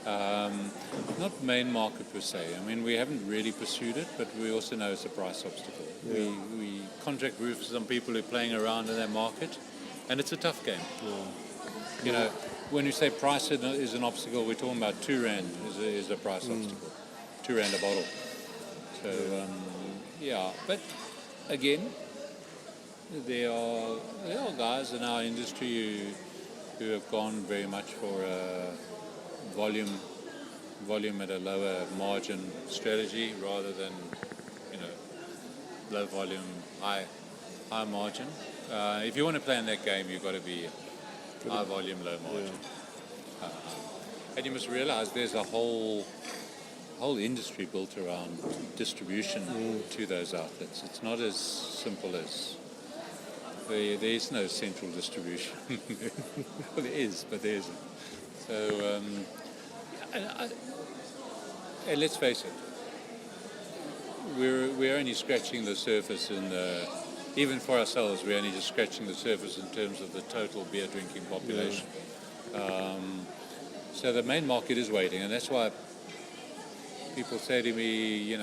Not main market per se. I mean, we haven't really pursued it, but we also know it's a price obstacle. Yeah. We contract roofs for some people who are playing around in that market, and it's a tough game. Yeah. When you say price is an obstacle, we're talking about R2 is a price obstacle. R2 a bottle. So, but again, there are guys in our industry who have gone very much for a volume at a lower margin strategy rather than low volume, high margin. If you want to play in that game, you've got to be high volume, low margin. And you must realize there's a whole industry built around distribution to those outlets. It's not as simple as there is no central distribution. Well, there is, but there isn't. So, and let's face it, we're only scratching the surface, even for ourselves, we're only just scratching the surface in terms of the total beer drinking population. So the main market is waiting, and that's why people say to me,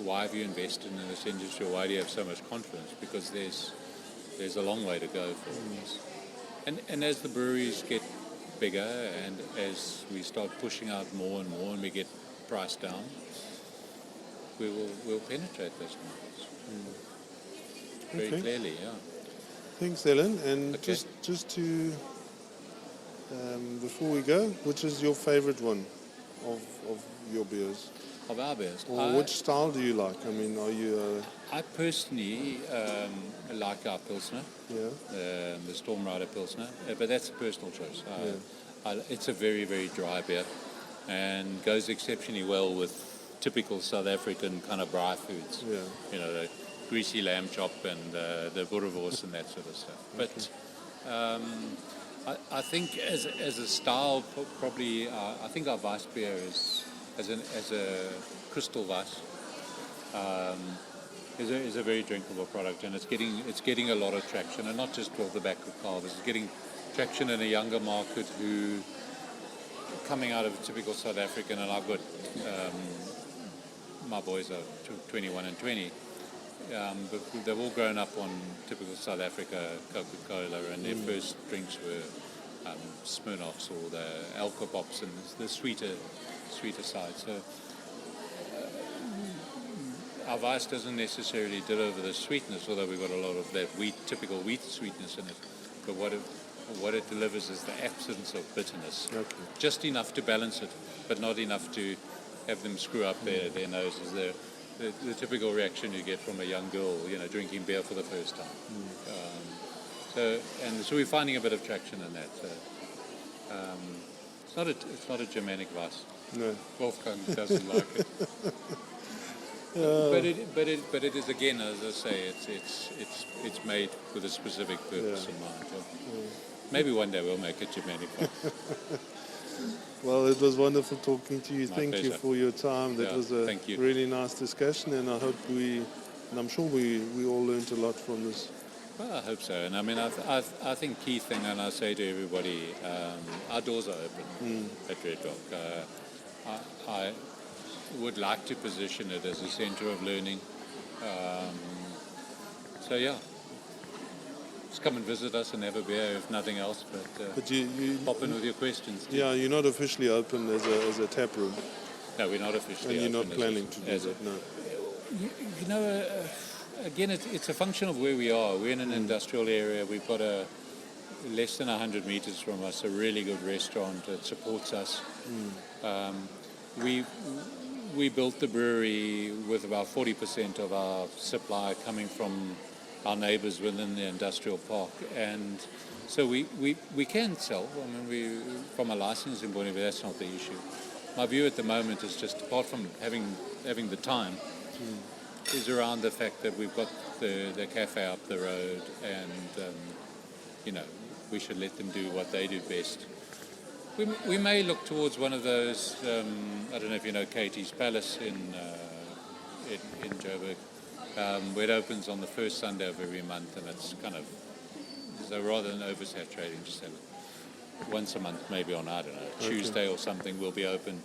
why have you invested in this industry? Why do you have so much confidence? Because there's a long way to go for us. And as the breweries get bigger and as we start pushing out more and more and we get price down, we'll penetrate those markets. Very clearly, Thanks, Alan. And Okay. just to, before we go, which is your favorite one of your beers? of our beers. Or which style do you like? I mean, are you... I personally like our Pilsner, the Storm Rider Pilsner, but that's a personal choice. It's a very, very dry beer and goes exceptionally well with typical South African kind of braai foods. Yeah. You know, the greasy lamb chop and the boerewors and that sort of stuff. But I think as a style, probably, I think our Weiss beer is, as a crystal Weiss, is a very drinkable product, and it's getting a lot of traction, and not just off the back of Carvers. It's getting traction in a younger market who coming out of typical South African, and I've got my boys are 21 and 20, but they've all grown up on typical South Africa Coca-Cola, and their first drinks were Smirnoffs or the Alka-Pops and the sweeter side. So our Weiss doesn't necessarily deliver the sweetness, although we've got a lot of that typical wheat sweetness in it. But what it delivers is the absence of bitterness. Okay. Just enough to balance it, but not enough to have them screw up their noses. The typical reaction you get from a young girl, drinking beer for the first time. So we're finding a bit of traction in that. It's not a Germanic Weiss. No. Wolfgang doesn't like it. But it is, again, as I say, it's made with a specific purpose in mind. Maybe one day we'll make a Germanic Weiss. Well, it was wonderful talking to you. My Thank pleasure. you for your time. That was a really nice discussion, and I hope and I'm sure we all learned a lot from this. Well, I hope so. And I mean, I think key thing, and I say to everybody, our doors are open at Red Rock. I would like to position it as a centre of learning. So yeah, just come and visit us and have a beer, if nothing else. But you pop in with your questions. Yeah, you're not officially open as a tap room. No, we're not officially open. And you're open not planning to do that, no. You know, again, it's a function of where we are. We're in an industrial area. We've got less than 100 meters from us, a really good restaurant that supports us. We built the brewery with about 40% of our supply coming from our neighbors within the industrial park, and so we can sell. I mean, from a licensing point of view, that's not the issue. My view at the moment is just, apart from having the time, is around the fact that we've got the cafe up the road, and we should let them do what they do best. We may look towards one of those. I don't know if you know Katie's Palace in Joburg, where it opens on the first Sunday of every month, and it's kind of, so rather than oversaturating, just have it once a month, maybe on, I don't know, Tuesday or something, we'll be open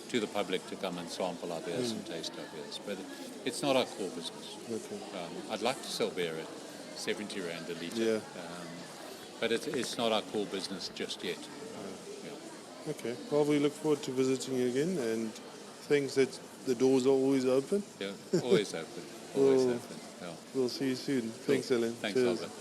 to the public to come and sample our beers and taste our beers. But it's not our core business. Okay. I'd like to sell beer at 70 Rand a litre. Yeah. But it's not our core business just yet. Okay. Well, we look forward to visiting you again, and thanks that the doors are always open. Yeah, always open. Always open. Yeah. We'll see you soon. Thanks, Alan. Thanks, Cheers. Albert.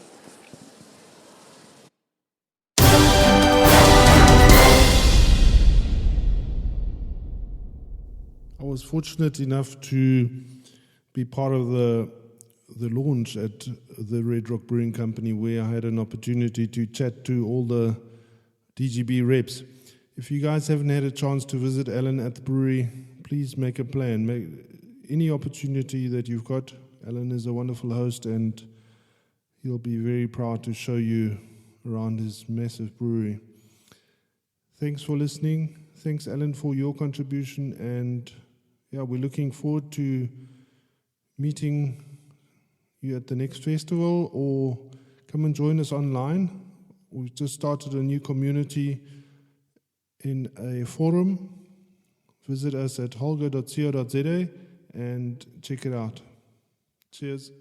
I was fortunate enough to be part of the launch at the Red Rock Brewing Company, where I had an opportunity to chat to all the DGB reps. If you guys haven't had a chance to visit Alan at the brewery, please make a plan. Any opportunity that you've got. Alan is a wonderful host, and he'll be very proud to show you around his massive brewery. Thanks for listening. Thanks, Alan, for your contribution, and we're looking forward to meeting you at the next festival, or come and join us online. We've just started a new community in a forum. Visit us at holger.co.za and check it out. Cheers.